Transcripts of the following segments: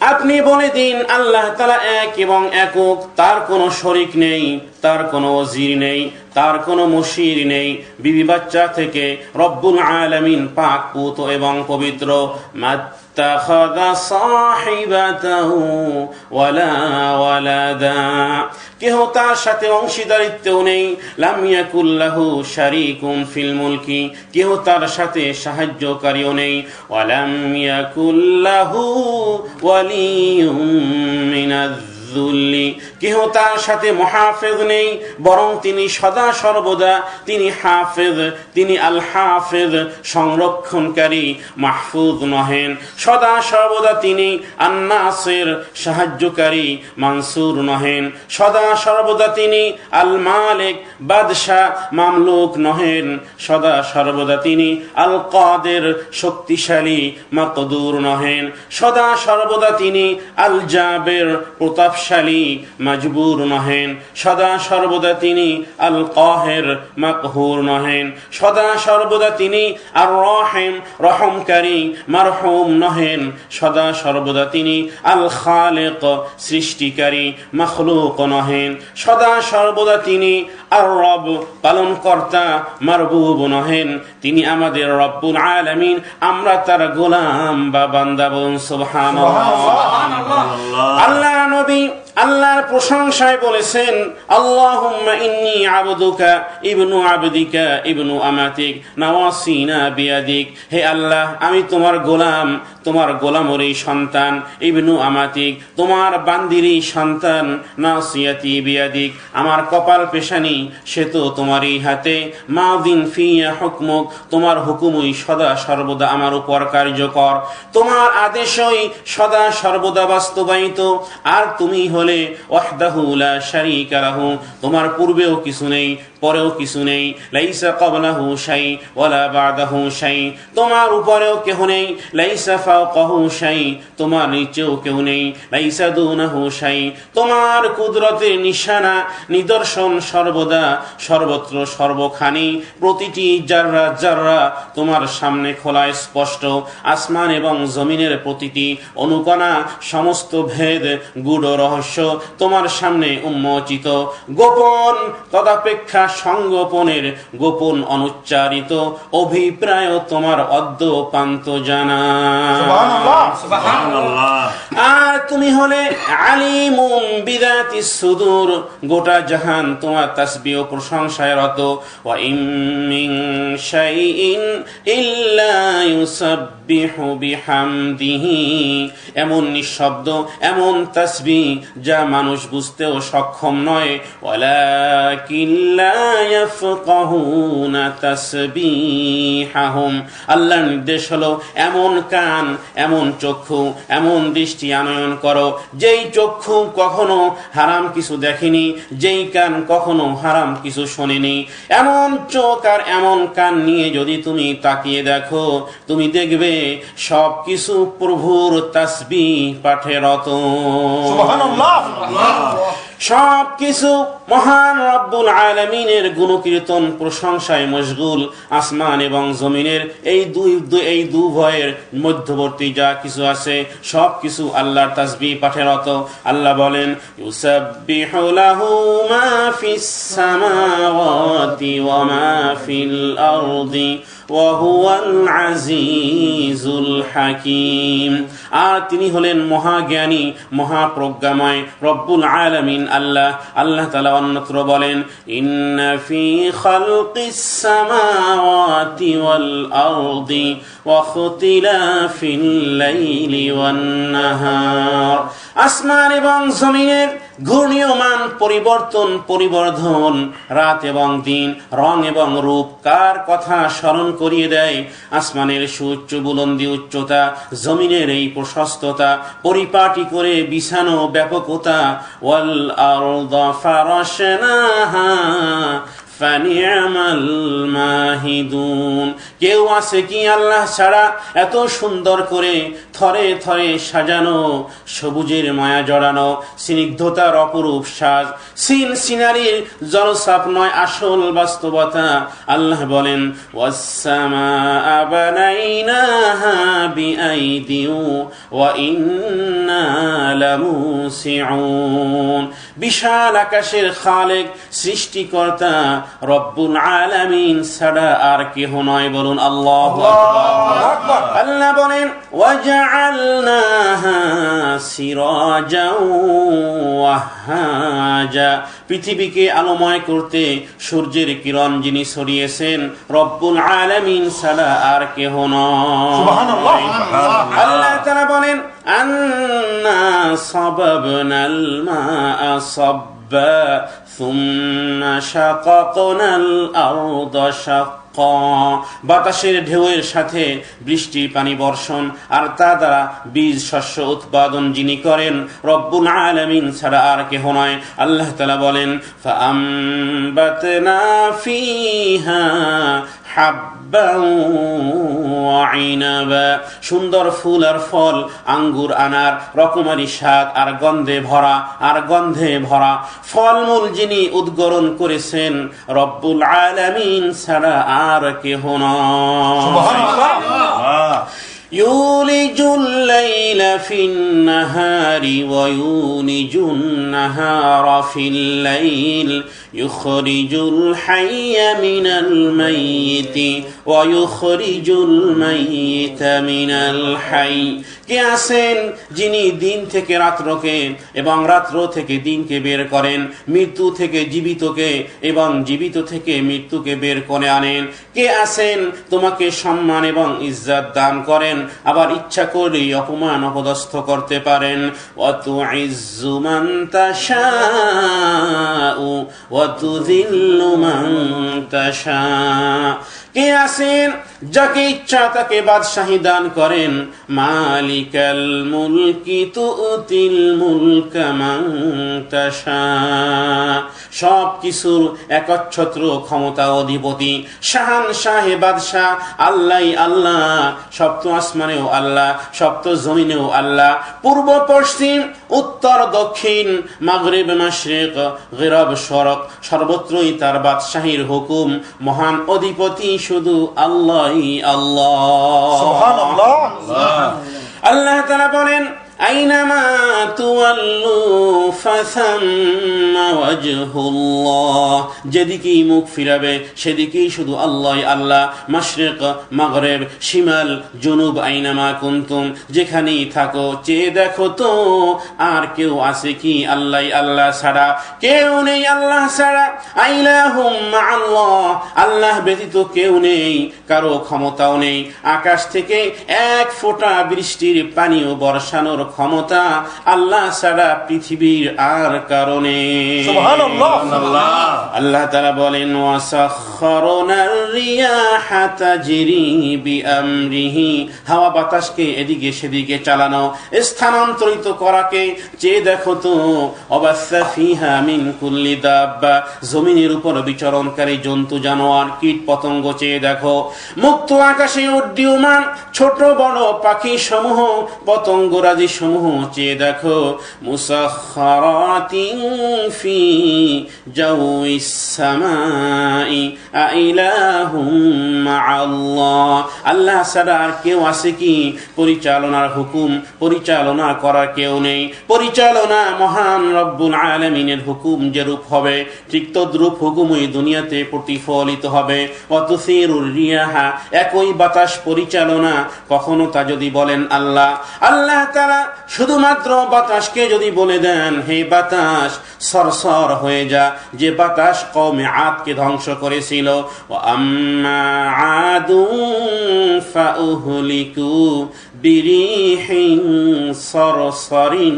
আপনি বলে দিন আল্লাহ তাআলা এক এবং একক, তার কোনো শরীক নেই, তার কোনো ওজির নেই, তার কোনো মুশির নেই। বিবি বাচ্চা থেকে রব্বুল আলামিন পাক পুত এবং পবিত্র। মাত্তাখাযা সাহিবাতাহু ওয়ালা ওয়ালাদা, কেহ তার সাথে অংশীদারিত্বও নেই। লাম ইয়াকুল লাহু শারীকুন ফিল মুলকি, কেহ তার সাথে সাহায্যকারীও নেই। ওয়ালাম ইয়াকুল লাহু ওয়ালিয়্যুম মিনাজ যুল্লি, কেহ তার সাথে মুহাফিজ নেই, বরং তিনি সদা সর্বদা তিনি হাফেজ, তিনি আল হাফেজ, সংরক্ষণকারী, মাহফুজ নহেন। সদা সর্বদা তিনি আন-নাসির, সাহায্যকারী, মানসুর নহেন। সদা সর্বদা তিনি আল মালিক, বাদশাহ, মামলুক নহেন। সদা সর্বদা তিনি আল কাদের, শক্তিশালী, মাকদুর নহেন। সদা সর্বদা তিনি আল জাবের, প্রতাপশালী, মাজবুর নহেন। সদা সর্বদা তিনি আল কাহের, মাকহুর নহেন। সদা সর্বদা তিনি আর রহিম, রহমকারী, মারহুম নহেন। সদা সর্বদা তিনি আল খালিক, সৃষ্টিকারী, মখলুক নহেন। সদা সর্বদা তিনি আর রব, পালনকর্তা, মারবুব নহেন। তিনি আমাদের রব্বুল আলামিন, আমরা তার গোলাম বা বান্দা। বলুন সুবহানাল্লাহ। আল্লাহ নবী আল্লাহর প্রশংসায় বলেছেন, আল্লাহুম্মা ইন্নী আবদুকা ইবনু আবদিকা ইবনু আমাতিক নাওয়াসিনা বিয়াদিক, হে আল্লাহ আমি তোমার গোলাম, তোমার গোলামেরই সন্তান, ইবনু আমাতিক তোমার বান্দিরই সন্তান, নাসিয়াতি বিয়াদিক আমার কপাল পেশানি সে তো তোমারই হাতে, মাদিন ফিয়া হুকমুক তোমার হুকুমই সদা সর্বদা আমার উপর কার্যকর, তোমার আদেশই সদা সর্বদা বাস্তবায়িত। আর তুমি হলে ওয়াহদাহু লা শারীকা লাহু, তোমার পূর্বেও কিছু নেই, পরেও কিছু নেই। লাইসা ক্বাবলাহু শাই ওয়ালা বা'দাহু শাই, তোমার উপরেও কেহ নেই। লাইসা ফাওকাহু শাই, তোমার নিচেও কেউ নেই। লাইসা দুনাহু শাই, তোমার কুদরতের নিশানা, নিদর্শন সর্বদা সর্বত্র সর্বখানি, প্রতিটি জাররা জাররা তোমার সামনে খোলা স্পষ্ট। আসমান এবং জমিনের প্রতিটি অনুকণা, সমস্ত ভেদ, গূঢ় রহস্য তোমার সামনে উন্মোচিত। গোপন তদাপেক্ষা সংগোপনের গোপন অনুচ্চারিত অভিপ্রায় তোমার অদ্যপান্ত জানা। আর তুমি হলে আলিমুম বিযাতিস সুদূর, গোটা জাহান তোমার তাসবিহ ও প্রশংসায় রত। ওয়া ইম মিন শাইইন ইল্লা ইউসাব্বিহু বিহামদিহি, এমন নিঃশব্দ, এমন তাসবিহ যা মানুষ বুঝতেও সক্ষম নয়। ওয়ালাকিন লা ইয়াফকাহুনা তাসবিহাহুম, আল্লাহর নির্দেশ হলো এমন কান, এমন চক্ষু, এমন দৃষ্টি আনয়ন করো, যেই চক্ষু কখনো হারাম কিছু দেখেনি, যেই কান কখনো হারাম কিছু শোনেনি। এমন চোখ আর এমন কান নিয়ে যদি তুমি তাকিয়ে দেখো, তুমি দেখবে সব কিছু প্রভুর তাসবিহ পাঠে রত। সুবহানাল্লাহ। সব কিছু মহান রব্বুল আলামিনের গুণকীর্তন প্রশংসায় মশগুল। আসমান এবং জমিনের এই দুভয়ের মধ্যবর্তী যা কিছু আছে সব কিছু আল্লাহর তাসবিহ পাঠে রত। আল্লাহ বলেন, ইউসাব্বিহু লাহু মা ফিস সামাওয়াতি ওয়া মা ফিল আরদি ওয়া হুয়াল আজিজুল হাকীম, আর তিনি হলেন মহাজ্ঞানী, মহাপ্রজ্ঞাময় রব্বুল আলামিন আল্লাহ। আল্লাহ তাআলা অন্যত্র বলেন, ইন্না ফি খালকিস সামাওয়াতি ওয়াল আরদি ওয়া ইখতিলাফিল লাইলি ওয়ান নাহার, আসমান এবং জমিনের ঘূর্ণীয়মান পরিবর্ধন, রাত এবং দিন, রং এবং রূপ কার কথা স্মরণ করিয়ে দেয়? আসমানের সুউচ্চ বুলন্দি উচ্চতা, জমিনের এই প্রশস্ততা, পরিপাটি করে বিছানো ব্যাপকতা। ওয়াল আরদা ফারাশনাহা ফানি'মাল মাহিদুন, কেউ আছে কি আল্লাহ ছাড়া এত সুন্দর করে থরে থরে সাজানো, সবুজের মায়া জড়ানো, স্নিগ্ধতার অপরূপ সাজ, সিনারির জলসাপ নয়, আসল বাস্তবতা। আল্লাহ বলেন, ওয়াস-সামাআ বানাইনাহা বিআইদিন ওয়া ইন্না লামুসিউন। বিশাল আকাশের খালেক সৃষ্টিকর্তা রব্বুল আলামিন ছাড়া আর কেহ নয়, বলুন আল্লাহু আকবার। আল্লাহ বলেন ওয়াজআলনাহা সিরাজাও ওয়াহাজা, পৃথিবীকে আলোময় করতে সূর্যের কিরণ যিনি ছড়িয়েছেন রব্বুল আলামিন ছাড়া আর কেহ নয়, সুবহানাল্লাহ। আল্লাহ তাআলা বলেন আন্না সাবাবনাল মা'a সাব্বা সুম্মা শাকাকনাল আরদা শাক্কা, বাতাসের ঢেউয়ের সাথে বৃষ্টির পানি বর্ষণ আর তা দ্বারা বীজ শস্য উৎপাদন যিনি করেন রব্বুল আলামিন ছাড়া আর কেহ নয়। আল্লাহ তাআলা বলেন ফাআমবাতনা ফিহা হাব্বাও ওয়া ইনাবা, সুন্দর ফুল আর ফল, আঙ্গুর আনার, রকমারি শাক আর গন্ধে ভরা ফলমূল যিনি উদ্গরণ করেছেন রব্বুল আলামিন ছাড়া আর কেহ নয়, সুবহানাল্লাহ। ইউলিজুল লাইলা ফিন নাহারি ওয়া ইউলিজুন নাহারা ফিল লাইল ইউখরিজুল হাইয়া মিনাল মাইয়িতি ওয়া ইউখরিজুল মাইয়িতা মিনাল হাই। কে আছেন যিনি দিন থেকে রাত্রকে এবং রাত্র থেকে দিনকে বের করেন, মৃত্যু থেকে জীবিতকে এবং জীবিত থেকে মৃত্যুকে বের করে আনেন? কে আছেন তোমাকে সম্মান এবং ইজ্জত দান করেন, আবার ইচ্ছা করলেই অপমান অপদস্থ করতে পারেন? ওয়া তুইজ্জু মান তাশাউ ওয়া তুযিল্লু মান তাশা। কে আছেন যাকে ইচ্ছা তাকে বাদশাহী দান করেন? মালিকাল মুলকি তুতিল মুলকা মান তাশা। সব কিছুর একচ্ছত্র ক্ষমতা অধিপতি শাহানশাহে বাদশাহ আল্লাহ। আল্লাহ সপ্ত আসমানেও আল্লাহ, সপ্ত জমিনেও আল্লাহ, পূর্ব পশ্চিম উত্তর দক্ষিণ মাগরিব মাশরিক গিরব শরক সর্বত্রই তার বাদশাহীর হুকুম। মহান অধিপতি শুধু আল্লাহই আল্লাহ, সুবহানাল্লাহ। আল্লাহ তাআলা বলেন আইনামা তুওয়াল্লু ফাসাম্মা ওয়াজহুল্লাহ, যেদিকেই মুখ ফিরাবে সেদিকেই শুধু আল্লাহ আল্লাহ। মাশরিক মাগরিব শিমাল জুনুব আইনামা কুনতুম, যেখানেই থাকো চেয়ে দেখো তো আর কেউ আছে কি আল্লাহ আল্লাহ ছাড়া? কেউ নেই আল্লাহ ছাড়া। আইলাহুম মাআল্লাহ, আল্লাহ ব্যতীত কেউ নেই, কারো ক্ষমতাও নেই। আকাশ থেকে এক ফোঁটা বৃষ্টির পানিও বর্ষানোর ক্ষমতা আল্লাহ ছাড়া পৃথিবীর আর কারণে, সুবহানাল্লাহ। আল্লাহ তাআলা বলেন ওয়াসাখখারনার রিয়াহা তাজরি বিআমরিহি, হাওয়া বাতাসকে এদিকে সেদিকে চালানো, স্থানান্তরিত করাকে চেয়ে দেখো তো। ওয়াবাসা ফিহা মিন কুল্লি দাব্বা, জমিনের উপর বিচরণকারী জন্তু জানোয়ার কীট পতঙ্গ চেয়ে দেখো। মুক্ত আকাশে উড্ডীয়মান ছোট বড় পাখি সমূহ পতঙ্গরাজি সমূহ চেয়ে দেখো। মুসাখখারাতিন ফি জাওয়িস সামাই আইলাহুম মাআল্লাহ, আল্লাহ ছাড়া আর কেউ আছে কি? পরিচালনার হুকুম পরিচালনা করার কেউ নেই। পরিচালনা মহান রব্বুল আলামিনের হুকুম যেরূপ হবে ঠিক তদ্রূপ হুকুমই দুনিয়াতে প্রতিফলিত হবে। ওয়াতুসিরুর রিয়াহা, একই বাতাস পরিচালনা, কখনো তা যদি বলেন আল্লাহ তাআলা শুধুমাত্র বাতাসকে যদি বলে দেন হে বাতাস সরসর হয়ে যা, যে বাতাস কওমে আদকে ধ্বংস করেছিল। ওয়া আম্মা আদুন ফাউহলিকু বিরিহিন সরসরিন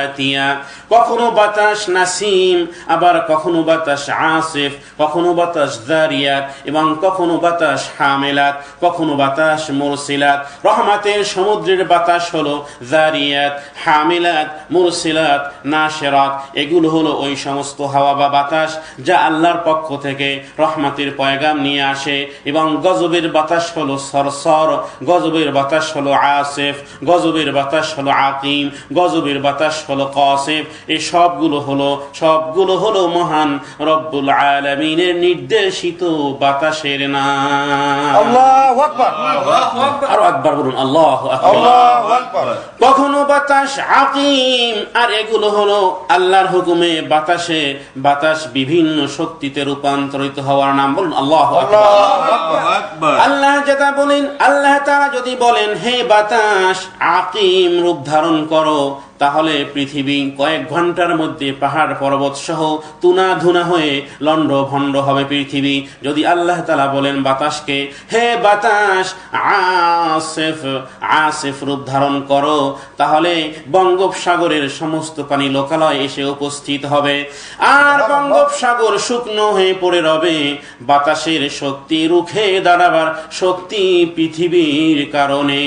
আতিয়া, কখনো বাতাস নাসিম, আবার কখনো বাতাস আসিফ, কখনো বাতাস জারিয়াত এবং কখনো বাতাস হামিলাত, কখনো বাতাস মুরসিলাত। রহমাতের সমুদ্রের বাতাস হলো জারিয়াত, হামিলাত, মুরসিলাত, নাশিরাত। এগুলো হলো ওই সমস্ত হাওয়া বা বাতাস যা আল্লাহর পক্ষ থেকে রহমাতের পয়গাম নিয়ে আসে। এবং গজবের বাতাস হলো সরসর, গজবের বাতাস হলো আসিফ, গজবের বাতাস হলো আকিম, গজবের বাতাস হলো কাসিফ। এই সবগুলো হলো মহান রব্বুল আলামিনের নির্দেশিত বাতাসের নাম। আল্লাহু আকবার, আরো আকবার বলুন আল্লাহু আকবার। কখনো বাতাস আকিম, আর এগুলো হলো আল্লাহর হুকুমে বাতাস বিভিন্ন শক্তিতে রূপান্তরিত হওয়ার নাম। বলুন আল্লাহু আকবার। আল্লাহ যেটা বলেন, আল্লাহ তাআলা যদি বলেন হে বাতাস আকিম রূপ ধারণ করো, তাহলে পৃথিবী কয়েক ঘন্টার মধ্যে পাহাড় পর্বত সহ তুনা ধুনা হয়ে লন্ড ভন্ড হবে পৃথিবী। যদি আল্লাহ তাআলা বলেন বাতাসকে হে বাতাস আসিফ রূপ ধারণ করো, তাহলে বঙ্গোপসাগরের সমস্ত পানি লোকালয়ে এসে উপস্থিত হবে, আর বঙ্গোপসাগর শুকনো হয়ে পড়ে রবে। বাতাসের শক্তি রুখে দাঁড়াবার শক্তি পৃথিবীর কারণে।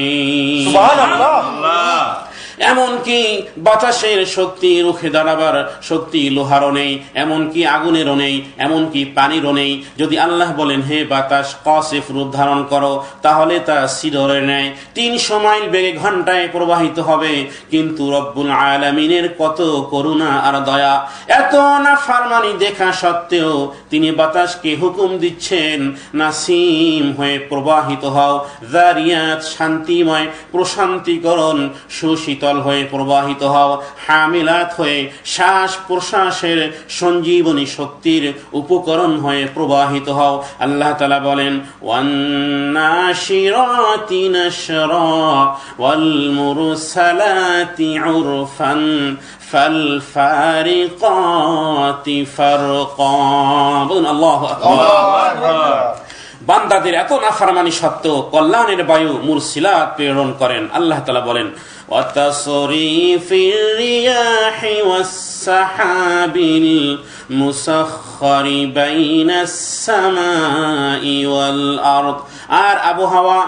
সুবহানাল্লাহ। এমনকি বাতাসের শক্তি রুখে দাঁড়াবার শক্তি লোহারও নেই, এমনকি আগুনেরও নেই, এমনকি পানিরও নেই। যদি আল্লাহ বলেন হে বাতাস কাসিফ রূপ ধারণ করো, তাহলে তা সিডরের ন্যায় 300 মাইল বেগে ঘন্টায় প্রবাহিত হবে। কিন্তু রব্বুল আলামিনের কত করুণা আর দয়া, এত নাফরমানি দেখা সত্ত্বেও তিনি বাতাসকে হুকুম দিচ্ছেন নাসিম হয়ে প্রবাহিত হও, জারিয়াত শান্তিময় প্রশান্তিকরণ সুশীতল হয়ে প্রবাহিত হও, হামিলাত হয়ে শ্বাস প্রশ্বাসের সঞ্জীবনী শক্তির উপকরণ হয়ে প্রবাহিত হও। আল্লাহ তাআলা বলেন ওয়ান্নাশিরাতি নাশরা ওয়াল মুরসালাতি উরফান ফালফারিকাতি ফারকা। বলুন আল্লাহু আকবার। বান্দাদের এত নাফরমানি সত্ত্বেও কল্যাণের বায়ু মুরসিলাত প্রেরণ করেন। আল্লাহ তাআলা বলেন ওয়াতাসরিফির রিয়াহি ওয়াস-সাহাবিল মুসাখখারি বাইনাস সামাই ওয়াল আরদ। আর আবহাওয়া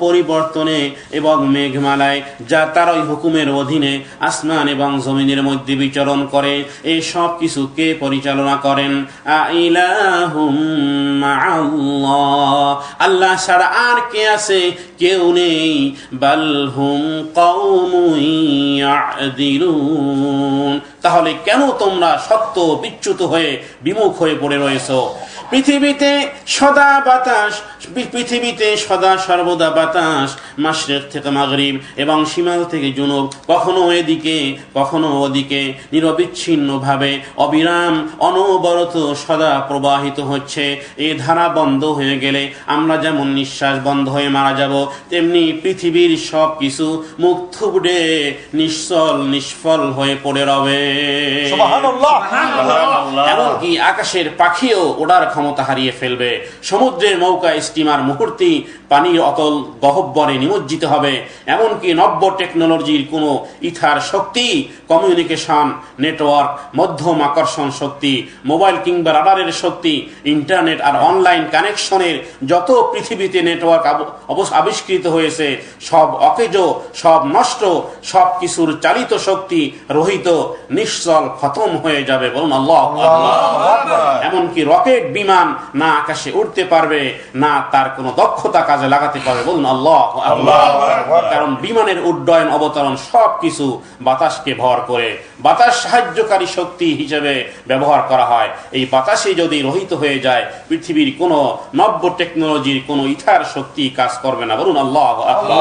পরিবর্তনে এবং মেঘমালায় যা তার ওই হুকুমের অধীনে আসমান এবং জমিনের মধ্যে বিচরণ করে, এই সব কিছু কে পরিচালনা করেন? আইলাহুম মাআল্লাহ, আল্লাহ ছাড়া আর কে আছে? কেউ নেই। বাল হুম কওমুন ইয়াদিলুন, তাহলে কেন তোমরা সত্য বিচ্যুত হয়ে বিমুখ হয়ে পড়ে রয়েছো? পৃথিবীতে সদা সর্বদা বাতাস মাশরিক থেকে মাগরিব এবং শিমাল থেকে জুনুব, কখনো এদিকে কখনো ওদিকে নিরবিচ্ছিন্নভাবে অবিরাম অনবরত সদা প্রবাহিত হচ্ছে। এই ধারা বন্ধ হয়ে গেলে আমরা যেমন নিঃশ্বাস বন্ধ হয়ে মারা যাব, তেমনি পৃথিবীর সব কিছু মুখ থুবড়ে নিষ্ফল হয়ে পড়ে রবে। সুবহানাল্লাহ। এমনকি আকাশের পাখিও ওড়ার ক্ষমতা হারিয়ে ফেলবে। সমুদ্রের নৌকা স্টিমার মুহূর্তেই পানির অতল গহ্বরে নিমজ্জিত হবে। এমনকি নব্য টেকনোলজির কোনো ইথার শক্তি, কমিউনিকেশন নেটওয়ার্ক, মধ্যম আকর্ষণ শক্তি, মোবাইল কিংবা রাডারের শক্তি, ইন্টারনেট আর অনলাইন কানেকশনের যত পৃথিবীতে নেটওয়ার্ক আবিষ্কৃত হয়েছে, সব অকেজ, সব নষ্ট, সব কিছুর চালিত শক্তি রহিত, নিশ্চল, খতম হয়ে যাবে। বলুন আল্লাহু আকবার। এমনকি রকেট বিমান না আকাশে উঠতে পারবে, না তার কোনো দক্ষতা কাজে লাগাতে পারবে। বলুন আল্লাহু আকবার। কারণ বিমানের উড্ডয়ন অবতরণ সবকিছু বাতাসকে ভর করে, বাতাস সাহায্যকারী শক্তি হিসেবে ব্যবহার করা হয়। এই বাতাসে যদি রহিত হয়ে যায়, পৃথিবীর কোনো নব্য টেকনোলজির কোনো ইথার শক্তি কাজ করবে না। বলুন আল্লাহু আকবার।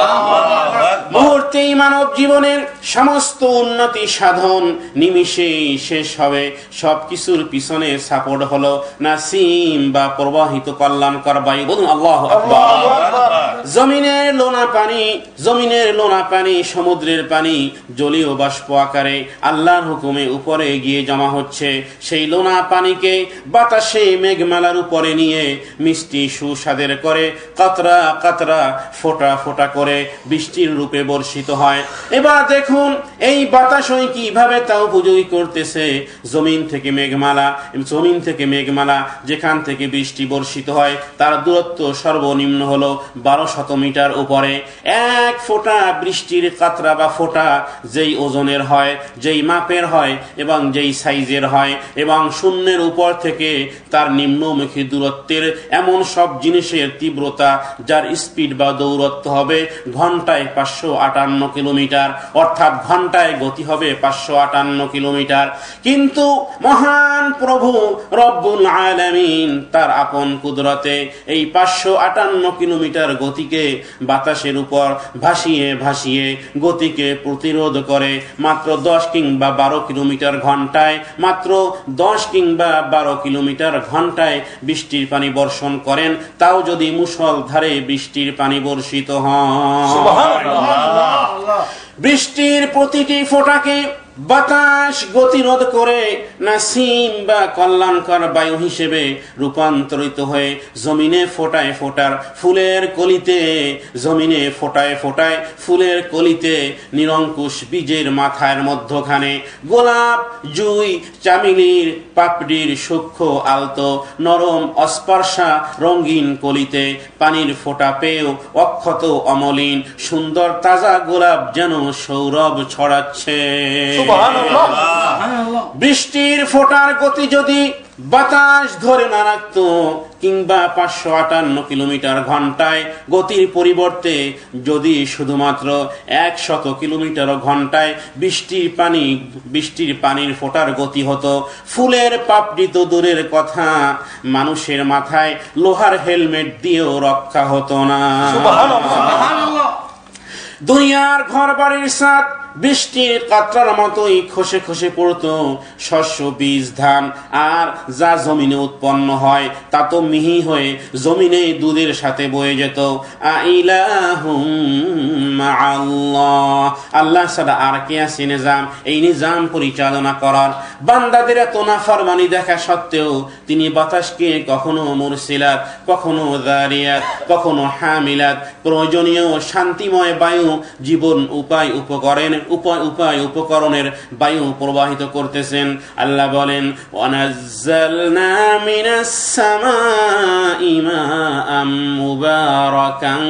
মুহূর্তেই মানব জীবনের সমস্ত উন্নতি সাধন নিমিষেই শেষ হবে। সবকিছুর পিছনে সাপোর্ট হলো নাসিম বা প্রবাহিত কল্যাণকর বায়ু। বলুন আল্লাহু আকবার। জমিনের লোনা পানি, সমুদ্রের পানি জলীয় বাষ্প আকারে আল্লাহর হুকুমে উপরে গিয়ে জমা হচ্ছে। সেই লোনা পানিকে বাতাসে মেঘমালার উপরে নিয়ে মিষ্টি সুস্বাদের করে কাতরা কাতরা ফোঁটা ফোঁটা করে বৃষ্টির রূপে বর্ষিত হয়। এবার দেখুন এই বাতাসই কিভাবে তা উপযোগী করতেছে। জমিন থেকে মেঘমালা যেখান থেকে বৃষ্টি বর্ষিত হয় তার দূরত্ব সর্বনিম্ন হলো 1200 মিটার উপরে। এক ফোঁটা বৃষ্টির কাতরা বা ফোঁটা যেই ওজনের হয়, যেই মাপের হয় এবং যেই সাইজের হয়, এবং শূন্যের উপর থেকে তার নিম্নমুখী দূরত্বের এমন সব জিনিসের তীব্রতা যার স্পিড বা দৌরত্ব হবে ঘন্টায় 558 কিলোমিটার, অর্থাৎ ঘন্টায় গতি হবে 558 কিলোমিটার। কিন্তু মহান প্রভু রব্বুল আলামিন তার আপন কুদরতে এই 558 কিলোমিটার গতিকে বাতাসের উপর ভাসিয়ে ভাসিয়ে গতিকে প্রতিরোধ করে মাত্র 10 কিংবা 12 কিলোমিটার ঘন্টায়, মাত্র 10 কিংবা 12 কিলোমিটার ঘন্টায় বৃষ্টির পানি বর্ষণ করেন। তাও যদি মুষলধারে বৃষ্টির পানি বর্ষিত হয়, সুবহানাল্লাহ। বৃষ্টির প্রতিটি ফোঁটাকে বাতাস গতিরোধ করে নাসিম বা কল্যাণকর বায়ু হিসেবে রূপান্তরিত হয়ে জমিনে ফোটায় ফোটার ফুলের কলিতে, জমিনে ফোটায় ফোটায় ফুলের কলিতে নিরঙ্কুশ বীজের মাথার মধ্যখানে গোলাপ, জুই, চামেলির পাপড়ির সূক্ষ্ম আলতো নরম অস্পর্শা রঙিন কলিতে পানির ফোঁটা পেয়েও অক্ষত অমলিন সুন্দর তাজা গোলাপ যেন সৌরভ ছড়াচ্ছে। বৃষ্টির ফোঁটার গতি যদি বাতাস ধরে না রাখত কিংবা 558 কিলোমিটার ঘন্টায় গতির পরিবর্তে যদি শুধুমাত্র 100 কিলোমিটার ঘন্টায় বৃষ্টির পানির ফোঁটার গতি হতো, ফুলের পাপড়ি তো দূরের কথা, মানুষের মাথায় লোহার হেলমেট দিয়েও রক্ষা হতো না। সুবহানাল্লাহ। দুনিয়ার ঘর বাড়ির ছাদ বৃষ্টির কাতরার মতোই খসে খসে পড়তো, শস্য, বীজ, ধান আর যা জমিনে উৎপন্ন হয় তা তো মিহি হয়ে জমিনে দুধের সাথে বয়ে যেত। আইলাহুম মাআল্লাহ, আল্লাহ ছাড়া আর কে আছে নিজাম, এই নিজাম পরিচালনা করার? বান্দাদের এত নাফরমানি দেখা সত্ত্বেও তিনি বাতাসকে কখনো মুরসিলাত, কখনো যারিয়াত, কখনো হামিলাত, প্রয়োজনীয় শান্তিময় বায়ু, জীবন উপকরণের বায়ু প্রবাহিত করতেছেন। আল্লাহ বলেন, ওয়ানাজ্জালনা মিনাস সামাই মাআম মুবারাকান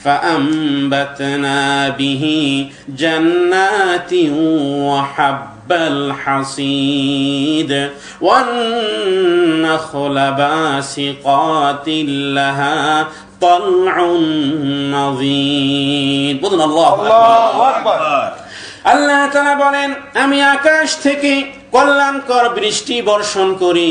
ফাআমবাতনা বিহি জান্নাতিন ওয়া হাব্বাল হাসীদ ওয়ান নাখলা বাসিকাতিন লাহা তালউন নাযীদ। বলুন আল্লাহু আকবার। আল্লাহ তাআলা বলেন, আমি আকাশ থেকে কল্যাণকর বৃষ্টি বর্ষণ করি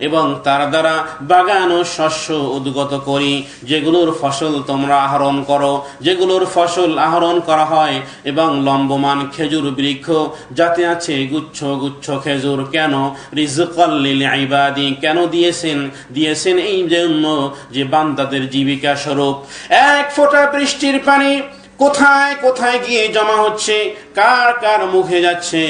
এবং তার দ্বারা বাগান ও শস্য উদ্গত করি, যেগুলোর ফসল তোমরা আহরণ করো, যেগুলোর ফসল আহরণ করা হয়, এবং লম্বমান খেজুর বৃক্ষ যাতে আছে গুচ্ছ গুচ্ছ খেজুর। কেন? রিজকাল লিল ইবাদি, কেন দিয়েছেন এই জন্য যে বান্দাদের জীবিকা স্বরূপ। এক ফোঁটা বৃষ্টির পানি কোথায় কোথায় গিয়ে জমা হচ্ছে, কার কার মুখে যাচ্ছে,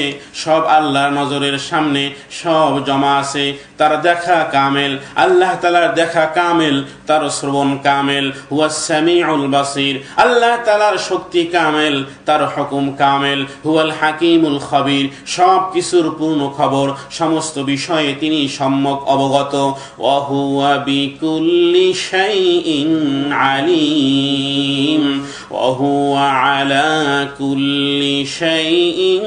সব আল্লাহর নজরের সামনে সব জমা আছে। তার দেখা কামেল, আল্লাহ তাআলার দেখা কামেল, তার শ্রবণ কামেল, হুয়াস সামিউল বাসির, আল্লাহ তাআলার শক্তি কামেল, তার হুকুম কামেল, হুয়াল হাকিমুল খবীর, সব কিছুর পূর্ণ খবর, সমস্ত বিষয়ে তিনি সম্যক অবগত। ওয়া হুয়া বিকুল্লি শাইইন আলীম ওয়া হুয়া আলা কুল্লি শাইইন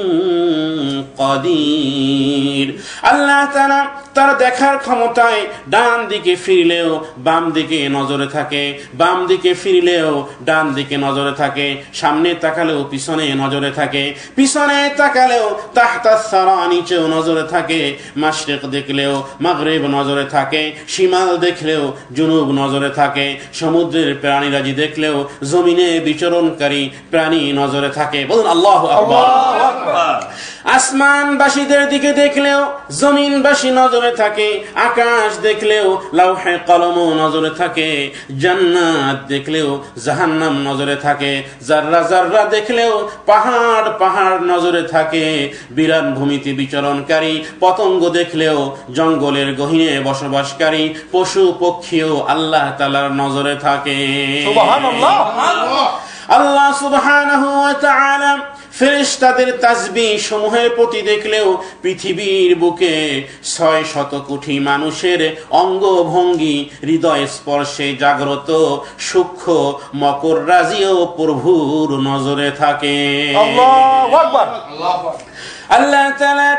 কাদির। আল্লাহ তাআলা তার দেখার ক্ষমতায় ডান দিকে ফিরলেও বাম দিকে নজরে থাকে, বাম দিকে ফিরলেও ডান দিকে নজরে থাকে, সামনে তাকালেও পিছনে নজরে থাকে, পিছনে তাকালেও তাহতাস সারা নিচেও নজরে থাকে, মাশরিক দেখলেও মাগরিব নজরে থাকে, শিমাল দেখলেও জুনুব নজরে থাকে, সমুদ্রের প্রাণীরাজি দেখলেও জমিনে বিচরণকারী প্রাণী নজরে থাকে। বলুন আল্লাহু আকবার। আসমানবাসীদের দিকে দেখলেও জমিনবাসী নজরে থাকে, আকাশ দেখলেও লাউহে কলম নজরে থাকে, জান্নাত দেখলেও জাহান্নাম নজরে থাকে, জাররা জাররা দেখলেও পাহাড় পাহাড় নজরে থাকে, বিরান ভূমিতে বিচরণকারী পতঙ্গ দেখলেও জঙ্গলের গহীনে বসবাসকারী পশু পক্ষীও আল্লাহ তাআলার নজরে থাকে। সুবহানাল্লাহ। আল্লাহ সুবহানাহু ওয়া তাআলা ফেরেশতাদের তাসবিহ সমূহের প্রতি দেখলেও পৃথিবীর বুকে 600 কোটি মানুষের অঙ্গভঙ্গি হৃদয় স্পর্শে জাগ্রত সূক্ষ্ম মকর রাজিও প্রভুর নজরে থাকে। আল্লাহু আকবার। আল্লাহ তাআলা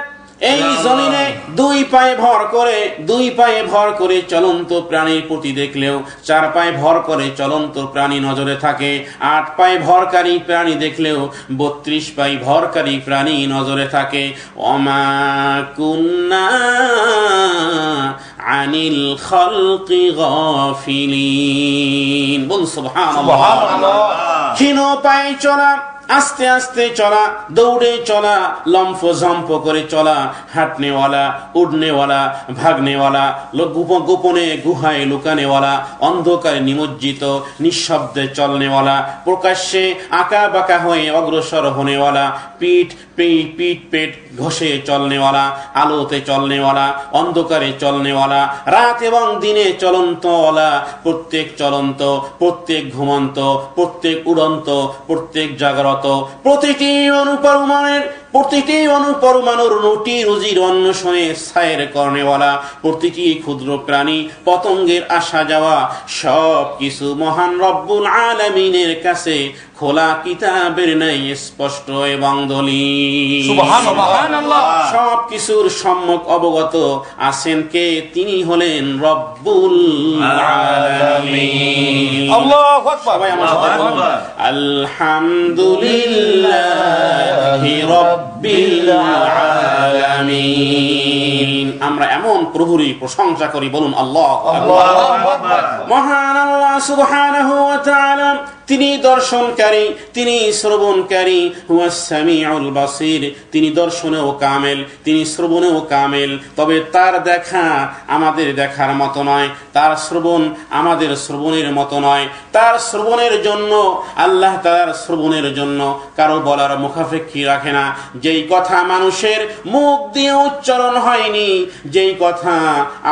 এই জমিনে দুই পায়ে ভর করে চলন্ত প্রাণীর প্রতি দেখলেও 4 পায়ে ভর করে চলন্ত প্রাণী নজরে থাকে, 8 পায়ে ভরকারী প্রাণী দেখলেও 32 পায়ে ভরকারী প্রাণী নজরে থাকে। ওমা কুন্না আনিল খালকি গাফিলিন। বল সুবহানাল্লাহ। ক্ষীণ পায়ে চলা, আস্তে আস্তে চলা, দৌড়ে চলা, লম্ফ ঝম্প করে চলা, হাঁটনেওয়ালা, উড়নেওয়ালা, ভাগনেওয়ালা, গোপনে গুহায় লুকানেওয়ালা, অন্ধকারে নিমজ্জিত নিঃশব্দে চলনেওয়ালা, প্রকাশ্যে আঁকা বাঁকা হয়ে অগ্রসর হনেওয়ালা, পিঠ পেট ঘষে চলনেওয়ালা, আলোতে চলনেওয়ালা, অন্ধকারে চলনেওয়ালা, রাত এবং দিনে চলন্তওয়ালা, প্রত্যেক চলন্ত, প্রত্যেক ঘুমন্ত, প্রত্যেক উড়ন্ত, প্রত্যেক জাগ্রত, প্রতিটি অনুপরমাণুর রুটি রুজির অন্বেষণে সায়ের কর্নেওয়ালা, প্রতিটি ক্ষুদ্র প্রাণী পতঙ্গের আসা যাওয়া সব কিছু মহান রব্বুল আলামিনের কাছে খোলা কিতাবের ন্যায় স্পষ্ট এবং দলিল। সুবহানাল্লাহ। সব কিছুর সম্যক অবগত আছেন কে? তিনি হলেন রব্বুল আলামিন। আল্লাহু আকবার। সবাই আমার সাথে বলুন আলহামদুলিল্লাহি রাব্বিল আলামিন। আমরা এমন প্রভুরই প্রশংসা করি, বলুন আল্লাহু আকবার। মহান আল্লাহ সুবহানাহু ওয়া তাআলা তিনি দর্শনকারী, তিনি শ্রবণকারী, হুয়াস সামিউল বাসির। তিনি দর্শনেও কামেল, তিনি শ্রবণেও কামেল। তবে তার দেখা আমাদের দেখার মতো নয়, তার শ্রবণ আমাদের শ্রবণের মতো নয়। তার শ্রবণের জন্য আল্লাহ তার শ্রবণের জন্য কারো বলার মুখাপেক্ষী রাখে না। যেই কথা মানুষের মুখ দিয়ে উচ্চারণ হয়নি, যেই কথা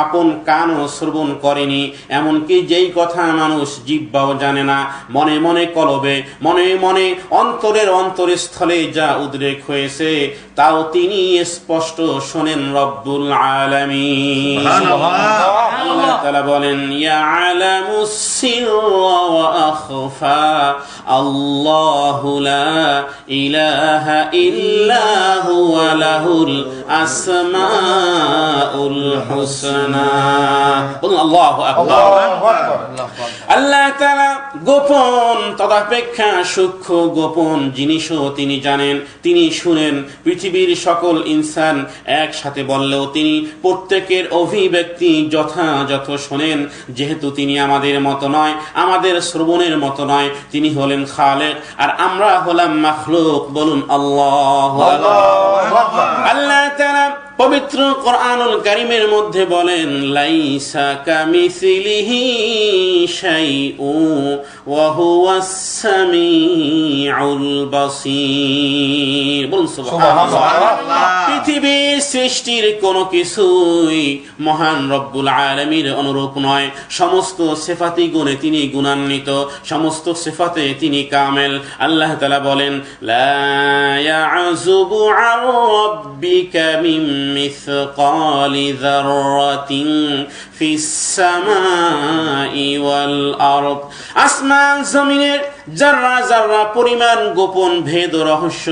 আপন কানও শ্রবণ করেনি, এমনকি যেই কথা মানুষ জিহ্বাও জানে না, মনে মনে কলবে, মনে মনে অন্তরের অন্তরস্থলে যা উদ্রেক হয়েছে তাও তিনি স্পষ্ট শোনেন রব্বুল আলামিন। আল্লাহ তাআলা বলেন ইয়ালামুস সিররা ওয়া আখফা, আল্লাহু লা ইলাহা ইল্লা হুয়া লাহুল আসমাউল হুসনা। বলুন আল্লাহু আকবার। আল্লাহ তাআলা গোপন তদাপেক্ষা সূক্ষ্ম গোপন জিনিসও তিনি জানেন, তিনি শুনেন। পৃথিবীর সকল ইনসান একসাথে বললেও তিনি প্রত্যেকের অভিব্যক্তি যথাযথ শোনেন। যেহেতু তিনি আমাদের মতো নয়, আমাদের শ্রবণের মতো নয়, তিনি হলেন খালেক আর আমরা হলাম মাখলুক। বলুন আল্লাহু আকবার। আল্লাহ তাআলা পবিত্র কোরআনুল কারীমের মধ্যে বলেন লাইসা কামিসলিহি শাইউন ওয়া হুয়াস সামিউল বাসীর। বলুন সুবহানাল্লাহ। পৃথিবীর সৃষ্টির কোনো কিছুই মহান রব্বুল আলামিনের অনুরূপ নয়। সমস্ত সিফাতি গুণে তিনি গুণান্বিত, সমস্ত সিফাতে তিনি কামেল। আল্লাহ তাআলা বলেন লা ইয়াযুবু আন রাব্বিকা মিন মিসকালি যাররাতিন ফিস সামাই ওয়াল আরদ। আসমান জমিনের যারা যারা পরিমাণ গোপন ভেদ ও রহস্য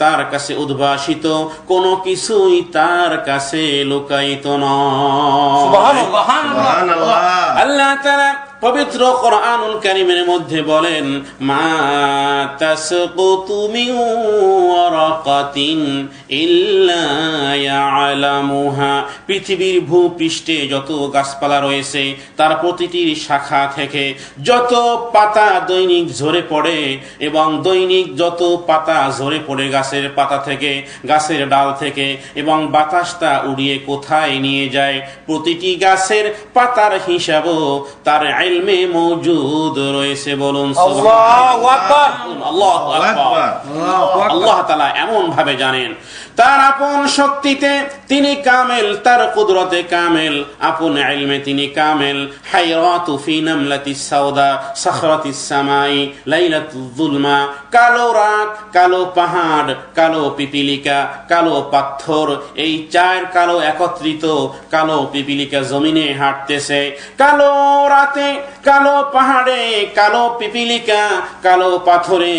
তার কাছে উদ্ভাসিত, কোনো কিছুই তার কাছে লুকায়িত নয়। সুবহানাল্লাহ। আল্লাহ তাআলা পবিত্র কোরআনুল কারীমের মধ্যে বলেন মা তাসকুতু মিন ওয়ারাকাতিন ইল্লা ইয়ালামুহা। পৃথিবীর ভূপৃষ্ঠে যত গাছপালা রয়েছে তার প্রতিটির শাখা থেকে যত পাতা দৈনিক ঝরে পড়ে এবং দৈনিক যত পাতা ঝরে পড়ে গাছের পাতা থেকে, গাছের ডাল থেকে, এবং বাতাসটা উড়িয়ে কোথায় নিয়ে যায়, প্রতিটি গাছের পাতার হিসাবও তার ইলমে মওজুদ রয়েছে। বলুন আল্লাহু আকবার। আল্লাহু আকবার। আল্লাহ তাআলা এমন ভাবে জানেন। তার আপন শক্তিতে তিনি কামেল, তার কুদরতে কামেল, আপন ইলমে তিনি কামেল। হায়রাতু ফি নামলাতিস সাওদা সাখরাতিস সামাই লাইলাতুল যুলমা। কালো রাত, কালো পাহাড়, কালো পিপিলিকা, কালো পাথর, এই চার কালো একত্রিত কালো পিপিলিকা জমিনে হাঁটতেছে। কালো রাতে, কালো পাহাড়ে, কালো পিপিলিকা, কালো পাথরে,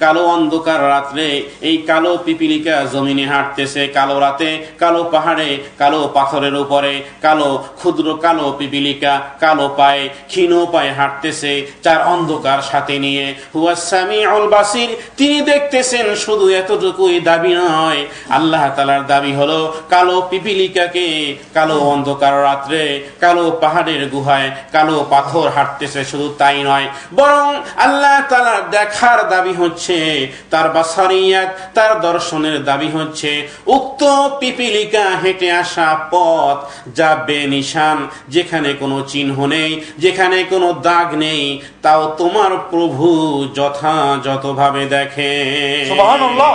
কালো অন্ধকার রাত্রে এই কালো কালো পিপিলিকা জমিনে হাঁটতেছে, কালো রাতে, কালো পাহাড়ে, কালো পাথরের উপরে, কালো ক্ষুদ্র কালো পিপিলিকা কালো পায়ে, ক্ষীণ পায়ে হাঁটতেছে, চার অন্ধকার সাথে নিয়ে। হুয়া সামিউল বাসির, তিনি দেখতেছেন। শুধু এতটুকুই দাবি নয়, আল্লাহ তাআলার দাবি হলো কালো পিপিলিকাকে কালো অন্ধকার রাত্রে কালো পাহাড়ের গুহায় কালো পাথর হাঁটতেছে, শুধু তাই নয়, বরং আল্লাহ তাআলার দেখার দাবি হচ্ছে, তার বাসারিয়াত, তার দর্শনের দাবি হচ্ছে উক্ত পিপিলিকা হেঁটে আসা পথ যা বেনিশান, যেখানে কোনো চিহ্ন নেই, যেখানে কোনো দাগ নেই, তাও তোমার প্রভু যথাযথভাবে দেখে। সুবহানাল্লাহ।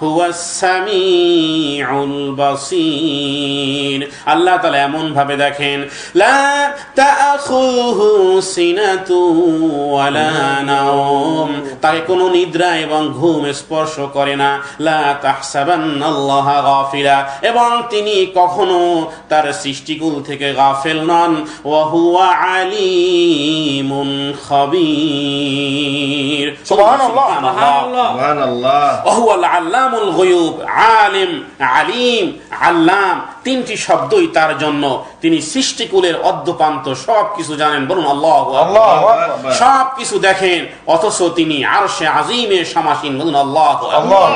হুয়াস সামিউল বাসীর, আল্লাহ তাআলা এমন ভাবে দেখেন, লা তাআখুযুহু সিনাতু ওয়ালা নাওম, তাকে কোনো নিদ্রা এবং ঘুম স্পর্শ করে না। লা তাহসাবান্নাল্লাহা গাফিলা, এবং তিনি কখনো তার সৃষ্টিকুল থেকে গাফেল নন। ওয়া হুয়া আলিমুন খাবীর। সুবহানাল্লাহ। সুবহানাল্লাহ। ওয়া হুয়াল আল্লামুল গায়ুব, আলিম, আলিম, আল্লাম, তিনটি শব্দই তার জন্য। তিনি সৃষ্টিকুলের অদ্যপান্ত সবকিছু জানেন। বলুন আল্লাহু আকবার। সবকিছু দেখেন, অথচ তিনি আরশে আজিমে সমাসীন। বলুন আল্লাহু আকবার।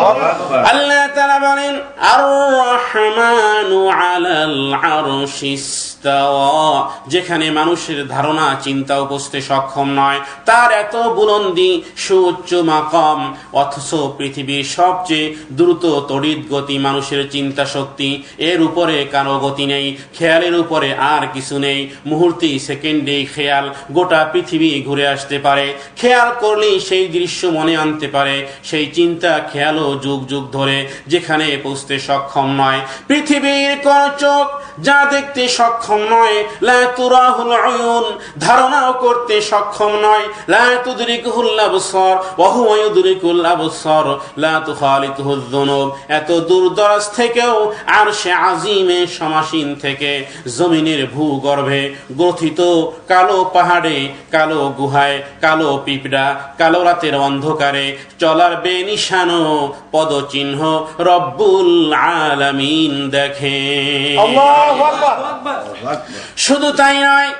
আল্লাহ তাআলা বলেন, আর রহমানু আলাল আরশি ইস্তাওয়া, যেখানে মানুষের ধারণা চিন্তা উপস্থিত সক্ষম নয়, তার এত বুলন্দি সুউচ্চ মাকাম, অথচ পৃথিবীর সবচেয়ে দ্রুত তড়িৎ গতি মানুষের চিন্তা শক্তি, এর উপরে কারো গতি নেই, খেয়ালের উপরে আর কিছু নেই। মুহূর্তে সেকেন্ডে খেয়াল গোটা পৃথিবী ঘুরে আসতে পারে, খেয়াল করলেই সেই দৃশ্য মনে আনতে পারে, সেই চিন্তা খেয়ালও যুগ যুগ ধরে যেখানে পৌঁছতে সক্ষম নয়। পৃথিবীর কোন চোখ যা দেখতে সক্ষম নয়, লা তুরাহুল উয়ুন, ধারণাও করতে সক্ষম নয়, লা তুদরিকুহুল আবসার ওয়া হুয়া ইউদরিকুল আবসার, লা তুখালিতুহুয যুনুব, এত দূরদরাজ থেকেও আরশে আজিমে সমাসীন থেকে জমিনের ভূগর্ভে গ্রথিত কালো পাহাড়ে, কালো গুহায়, কালো পিঁপড়া, কালো রাতের অন্ধকারে চলার বেনিশানো পদচিহ্ন রব্বুল আলামিন দেখে। আল্লাহু আকবার। শুধু তাই নয়,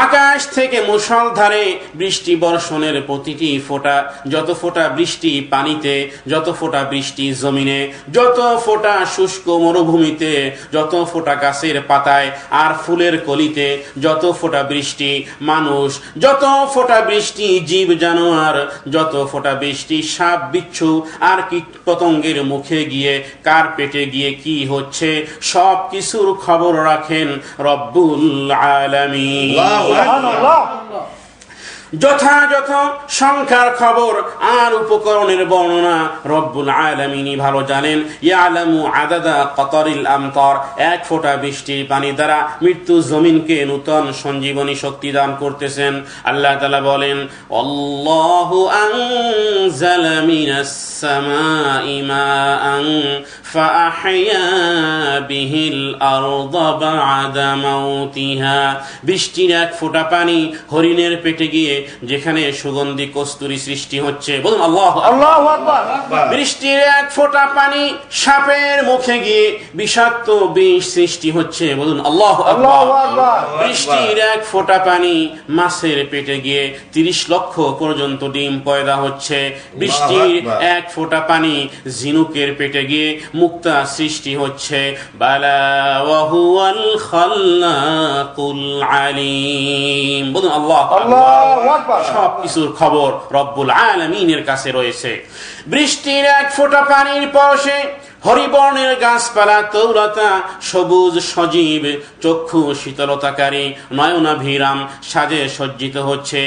আকাশ থেকে মুষলধারে বৃষ্টি বর্ষণের প্রতিটি ফোঁটা, যত ফোঁটা বৃষ্টি পানিতে, যত ফোঁটা বৃষ্টি জমিনে, যত ফোঁটা শুষ্ক মরুভূমিতে, যত ফোঁটা গাছের পাতায় আর ফুলের কলিতে, যত ফোঁটা বৃষ্টি মানুষ, যত ফোঁটা বৃষ্টি জীব জানোয়ার, যত ফোঁটা বৃষ্টি সাপ বিচ্ছু আর কীট পতঙ্গের মুখে গিয়ে কার পেটে গিয়ে কি হচ্ছে, সব কিছুর খবর রাখেন রব্বুল আলামিন। যথাযথ সংখ্যার খবর আর উপকরণের বর্ণনা রব্বুল আলামিনই ভালো জানেন। ইয়ালামু আদাদা কতরিল আমতার, এক ফোঁটা বৃষ্টির পানি দ্বারা মৃত্যু জমিনকে নূতন সঞ্জীবনী শক্তি দান করতেছেন। আল্লাহ তাআলা বলেন, আল্লাহু আনজালা মিনাস সামাই মাআন ফাআহইয়া বিহিল আরদা বা'দা মাউতিহা, বৃষ্টির এক ফোঁটা পানি হরিণের পেটে গিয়ে যেখানে সুগন্ধি কস্তুরী সৃষ্টি হচ্ছে। বলুন আল্লাহু আকবার। বৃষ্টির এক ফোঁটা পানি সাপের মুখে গিয়ে বিষাক্ত বিষ সৃষ্টি হচ্ছে। বলুন আল্লাহু আকবার। বৃষ্টির এক ফোঁটা পানি মাছের পেটে গিয়ে 30 লক্ষ পর্যন্ত ডিম পয়দা হচ্ছে। বৃষ্টির এক ফোঁটা পানি ঝিনুকের পেটে গিয়ে মুক্তা সৃষ্টি হচ্ছে। বালা ওয়া হুয়াল খাল্লাকুল আলিম। বলুন আল্লাহু আকবার। সব কিছুর খবর রব্বুল আলামিনের কাছে রয়েছে। বৃষ্টির এক ফোঁটা পানির পরশে হরিবর্ণের গাছপালা তরুলতা সবুজ সজীব, চক্ষু শীতলতাকারী, নয়নাভিরাম সাজে সজ্জিত হচ্ছে।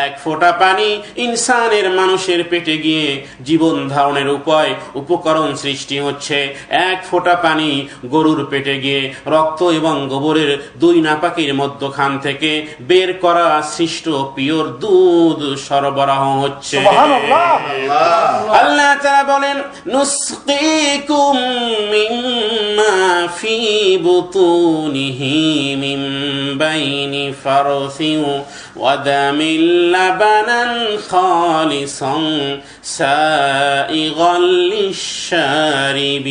এক ফোঁটা পানি ইনসানের মানুষের পেটে গিয়ে জীবন ধারণের উপায় উপকরণ সৃষ্টি হচ্ছে। এক ফোঁটা পানি গরুর পেটে গিয়ে রক্ত এবং গোবরের দুই নাপাকের মধ্যখান থেকে বের করা সৃষ্ট পিওর দুধ সরবরাহ হচ্ছে। আল্লাহ তাআলা বলেন, নুসকি মিম্মা في بطونه من بين فرث ودم لبنا خالصا سائغا للشاربين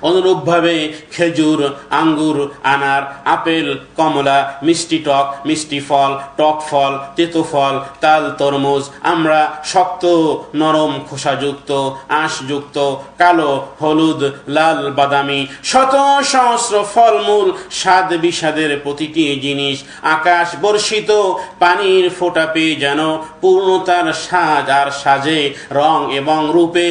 অনুরূপভাবে খেজুর, আঙ্গুর, আনার, আপেল, কমলা, মিষ্টি টক, মিষ্টি ফল, টক ফল, তেতো ফল, তাল, তরমুজ আমরা শক্ত নরম খোসাযুক্ত, আঁশযুক্ত, কালো, হলুদ, লাল, বাদামি শত সহস্র ফলমূল স্বাদ বিষাদের প্রতিটি জিনিস আকাশ বর্ষিত পানির ফোঁটা পেয়ে যেন পূর্ণতার স্বাদ আর সাজে রং এবং রূপে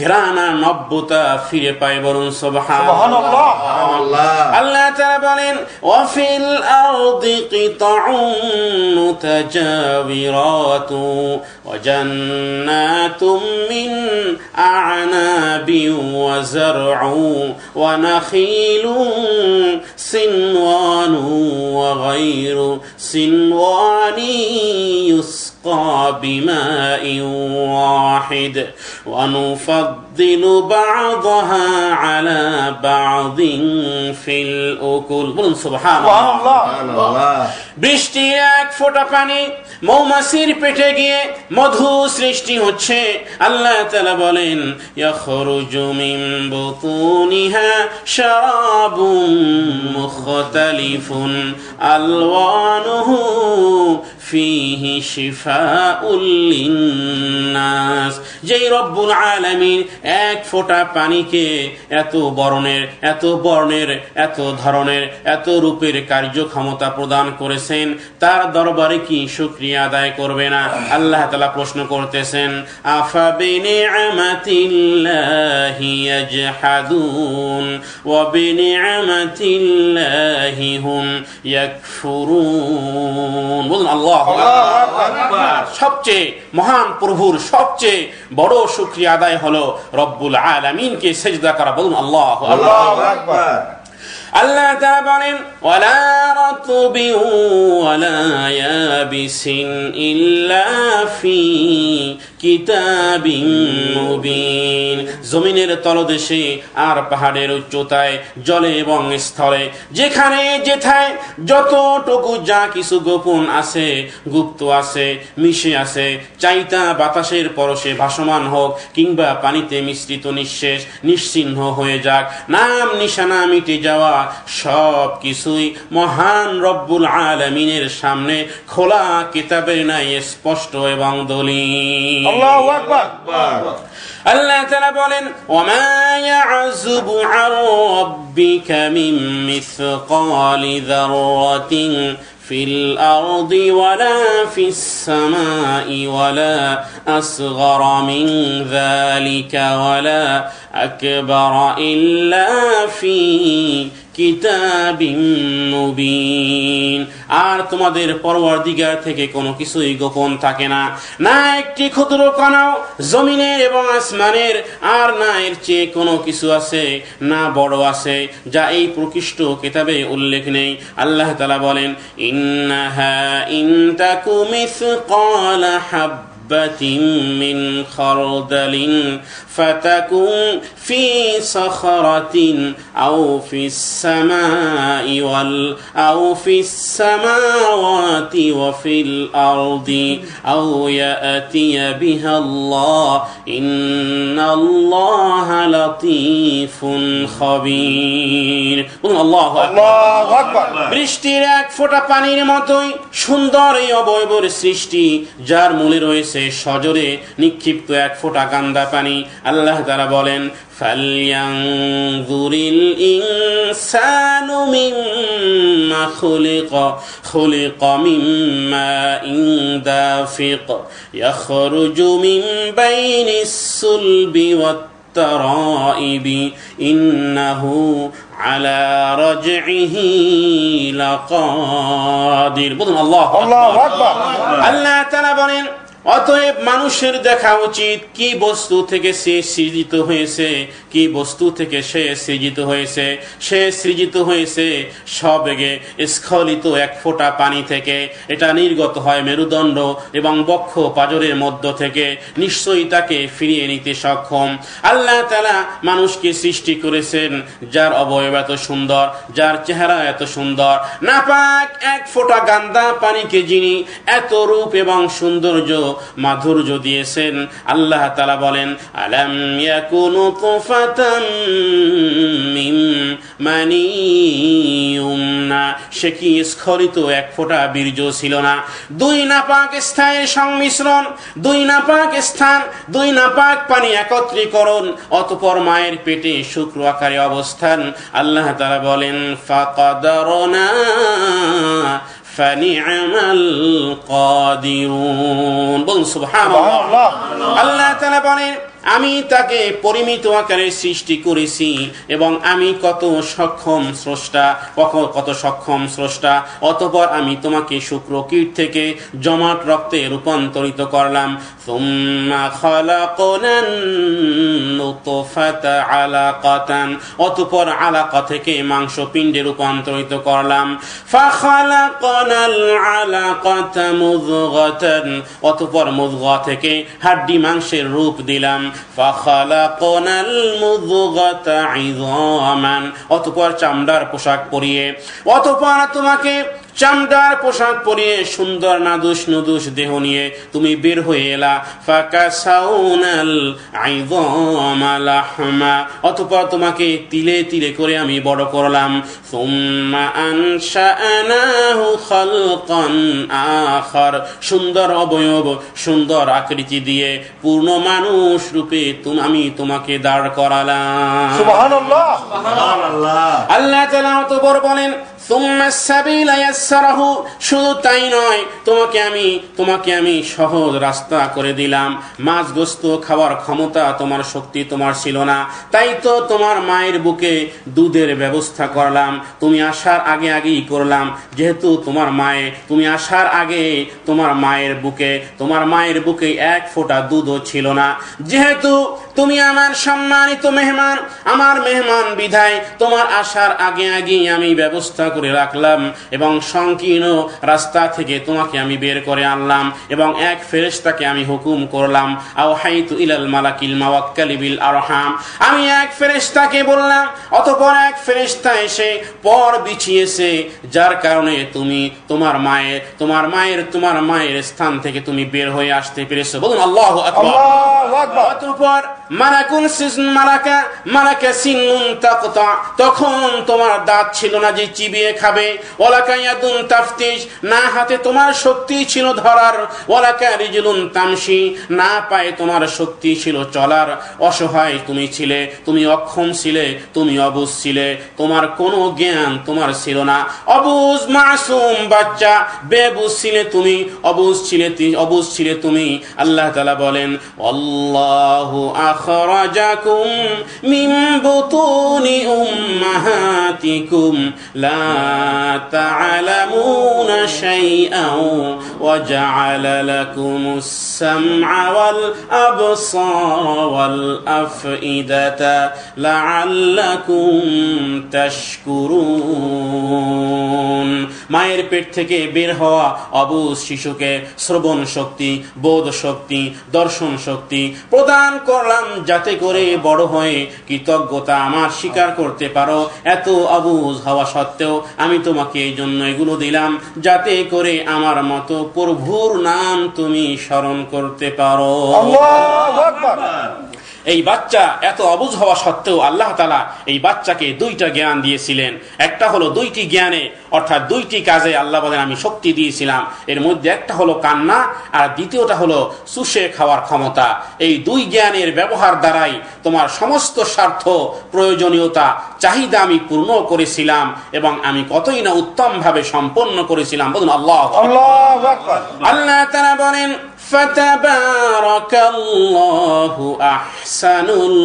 ঘ্রাণ আর নব্যতা ফিরে পায়। বলুন সুবহানাল্লাহ। আল্লাহ তাআলা বলেন ওয়াফিল আরদি কিতাউন মুতাজাবিরাতু ওয়া জান্নাতুম মিন আ'নাবিন ওয়া যার'উ ওয়া নাখিলুন সিনওয়ানু ওয়া গায়রু সিনওয়ানি يسقى بماء واحد ونفضل بعضها على بعض في الأكل বলুন সুবহানাল্লাহ। বৃষ্টির এক ফোঁটা পানি মৌমাছির পেটে গিয়ে মধু সৃষ্টি হচ্ছে। আল্লাহ তাআলা বলেন ইয়াখরুজু মিন বুতুনিহা শারাবুন মুখতালিফুন আলওয়ানুহু ফিহি শিফাউল লিন্নাস। যেই রব্বুল আলামিন এক ফোঁটা পানিকে এত বর্ণের, এত বর্ণের, এত ধরনের, এত রূপের কার্যক্ষমতা প্রদান করেছেন, তার দরবারে কি শুকরিয়া আদায় করবে না? আল্লাহ তাআলা প্রশ্ন করতেছেন আফা বিনিআমাতিল্লাহি ইয়াজহাদুন ওয়া বিনিআমাতিল্লাহি হুম ইয়াকফুরুন। বলুন আল্লাহু আকবার। সবচেয়ে মহান প্রভুর সবচেয়ে বড় শুকরিয়া আদায় হলো রব্বুল আলামিনকে সিজদা করা। বলুন আল্লাহু আকবার। আল্লাহ তাআলা বলেন ওয়ালা রাতবিন ওয়ালা ইয়াবিসিন ইল্লা ফি কিতাবিন মুবিন। জমিনের তলদেশে আর পাহাড়ের উচ্চতায়, জলে এবং স্থলে, যেখানে যেথায় যতটুকু যা কিছু গোপন আছে, গুপ্ত আছে, মিশে আছে, চাইতা বাতাসের পরশে ভাসমান হোক কিংবা পানিতে মিশ্রিত নিঃশেষ নিশ্চিহ্ন হয়ে যাক, নাম নিশানা মিটে যাওয়া, সব কিছুই মহান রব্বুল আলামিনের সামনে খোলা কিতাবের ন্যায় স্পষ্ট এবং দলিল। আল্লাহু আকবার। আল্লাহ তাআলা বলেন ওয়ামা ইয়াযুবু আন রাব্বিকা মিন মিসকালি যাররাতিন ফিল আরদি ওয়ালা ফিস সামাই ওয়ালা আসগরা মিন যালিকা ওয়ালা আকবারা ইল্লা ফি কিতাবিন মুবিন। আর তোমাদের পরওয়ারদিগার থেকে কোনো কিছুই গোপন থাকে না, না একটি ক্ষুদ্র কণাও জমিনের এবং আসমানের, আর না এর চেয়ে কোনো কিছু আছে, না বড় আছে যা এই প্রকৃষ্ট কিতাবে উল্লেখ নেই। আল্লাহ তাআলা বলেন ইন্নাহা ইন তাকু মিসকালা من خردل فتكن في صخرة أو في السماء أو في السماوات وفي الأرض أو يأتي بها الله إن الله لطيف خبير। الله أكبر। বৃষ্টির এক ফোঁটা পানির মতোই সুন্দর এই অবয়বর সৃষ্টি, যার মূলে রয়েছে সজরে নিক্ষিপ্ত এক ফোঁটা কান্দা পানি। আল্লাহ তাআলা বলেন ফালয়ানজুরিল ইনসানু মিম্মা খুলিকা মিন মাইন দাফিক ইয়াখরুজু মিন বাইনিস সুলবি ওয়াত তারাইবি ইন্নাহু আলা রাজইহি লাকাদির। বলুন আল্লাহু আকবার। আল্লাহ তাআলা বলেন অতএব মানুষের দেখা উচিত কি বস্তু থেকে সে সৃজিত হয়েছে, কি বস্তু থেকে সে সৃজিত হয়েছে। সে সৃজিত হয়েছে সবেগে স্খলিত এক ফোঁটা পানি থেকে। এটা নির্গত হয় মেরুদণ্ড এবং বক্ষ পাজরের মধ্য থেকে। নিশ্চয়ই তাকে ফিরিয়ে নিতে সক্ষম। আল্লাহ তাআলা মানুষকে সৃষ্টি করেছেন যার অবয়ব এত সুন্দর, যার চেহারা এত সুন্দর। নাপাক এক ফোঁটা গান্দা পানিকে যিনি এত রূপ এবং সৌন্দর্য মাধুর্য দিয়েছেন, আল্লাহ তাআলা বলেন আলাম ইয়াকুনু তুফাতাম মিন মানিয়ুমনা, সে কি স্খলিত এক ফোঁটা বীর্য ছিল না? দুই নাপাক স্থানের সংমিশ্রণ, দুই নাপাক স্থান, দুই নাপাক পানি একত্রীকরণ, অতঃপর মায়ের পেটে শুক্র আকারে অবস্থান। আল্লাহ তাআলা বলেন ফাকাদারনা ফানি'মাল কাদিরুন। বলুন সুবহানাল্লাহ। আল্লাহ তাআলা বলেন আমি তাকে পরিমিত আকারে সৃষ্টি করেছি এবং আমি কত সক্ষম স্রষ্টা। অতঃপর আমি তোমাকে শুক্রকীট থেকে জমাট রক্তে রূপান্তরিত করলাম। সুম্মা খালাকনান নুতফাতা আলাকাতান, অতঃপর আলাকা থেকে মাংসপিণ্ডে রূপান্তরিত করলাম। ফাখালাকনাল আলাকাতা মুযগাতান, অতঃপর মুযগা থেকে হাড্ডি মাংসের রূপ দিলাম। ফাখালাকনাল মুযগাতা ইযামান, অতঃপর চামড়ার পোশাক পরিয়ে, অতঃপর তোমাকে চামড়ার পোশাক পরিয়ে সুন্দর নাদুস নুদুস দেহ নিয়ে তুমি বের হয়ে এলা। ফাকাসাউনাল ইযামা লাহমা, অতঃপর তোমাকে তিলে তিলে করে আমি বড় করলাম। সুম্মা আনশাআনাহু খালকান আখার, সুন্দর অবয়ব, সুন্দর আকৃতি দিয়ে পূর্ণ মানুষ রূপে আমি তোমাকে দাঁড় করালাম। সুবহানাল্লাহ। আল্লাহ তাআলা অতঃপর বলেন সুম্মা সাবিলা ইয়াসসারাহু, শুধু তাই নয়, তোমাকে আমি সহজ রাস্তা করে দিলাম। মাছ গোস্ত খাওয়ার ক্ষমতা তোমার শক্তি তোমার ছিল না, তাই তো তোমার মায়ের বুকে দুধের ব্যবস্থা করলাম। তুমি আসার আগেই করলাম, যেহেতু তুমি আসার আগে তোমার মায়ের বুকে এক ফোঁটা দুধও ছিল না। যেহেতু তুমি আমার সম্মানিত মেহমান, আমার মেহমান বিধায় তোমার আসার আগেই আমি ব্যবস্থা করে রাখলাম এবং সংকীর্ণ রাস্তা থেকে তোমাকে আমি বের করে আনলাম এবং এক ফেরেশতাকে আমি হুকুম করলাম আওহাইতু ইলাল মালাকিল মুওয়াক্কালি বিল আরহাম, আমি এক ফেরেশতাকে বললাম, অতঃপর এক ফেরেশতা এসে পর বিছিয়েছে, যার কারণে তুমি তোমার মায়ের স্থান থেকে তুমি বের হয়ে আসতে পেরেছো। বলুন আল্লাহু আকবার। অতঃপর মালাকা সিন্নুন তাকতা, তখন তোমার দাঁত ছিল না যে চিবিয়ে খাবে। ওয়ালাকা ইয়াদুন তাফতিশ, না হাতে তোমার শক্তি ছিল ধরার। ওয়ালাকা রিজলুন তামশি, না পায়ে তোমার শক্তি ছিল চলার। অসহায় তুমি ছিলে, তুমি অক্ষম ছিলে, তুমি অবুঝ ছিলে, তোমার কোনো জ্ঞান তোমার ছিল না। অবুঝ মাসুম বাচ্চা, বেবুঝ ছিলে তুমি, অবুঝ ছিলে তুমি। আল্লাহ তাআলা বলেন আল্লাহু আখরাজাকুম মিন বুতুনি উম্মাহাতিকুম লা তা'লামুনা শাইআন ওয়া জা'আলা লাকুমুস সাম'a ওয়াল আবসারা ওয়াল আফইদাতা লা'আল্লাকুম তাশকুরুন। মায়ের পেট থেকে বের হওয়া অবুঝ শিশুকে শ্রবণ শক্তি, বোধ শক্তি, দর্শন শক্তি প্রদান করলাম, যাতে করে বড় হয়ে কৃতজ্ঞতা আমার স্বীকার করতে পারো। এত অবুঝ হওয়া সত্ত্বেও আমি তোমাকে এই জন্য এগুলো দিলাম, যাতে করে আমার মতো প্রভুর নাম তুমি স্মরণ করতে পারো। আল্লাহু আকবার। এই বাচ্চা এত অবুঝ হওয়া সত্ত্বেও আল্লাহ তাআলা এই বাচ্চাকে দুইটা জ্ঞান দিয়েছিলেন। একটা হলো দুইটি জ্ঞানে, অর্থাৎ দুইটি কাজে আল্লাহ বলেন আমি শক্তি দিয়েছিলাম। এর মধ্যে একটা হলো কান্না আর দ্বিতীয়টা হলো চুষে খাওয়ার ক্ষমতা। এই দুই জ্ঞানের ব্যবহার দ্বারাই তোমার সমস্ত স্বার্থ, প্রয়োজনীয়তা, চাহিদা আমি পূর্ণ করেছিলাম এবং আমি কতই না উত্তম ভাবে সম্পন্ন করেছিলাম। বলুন আল্লাহু আকবার। আল্লাহ তাআলা বলেন ফাতাবারাকাল্লাহু আহসানুল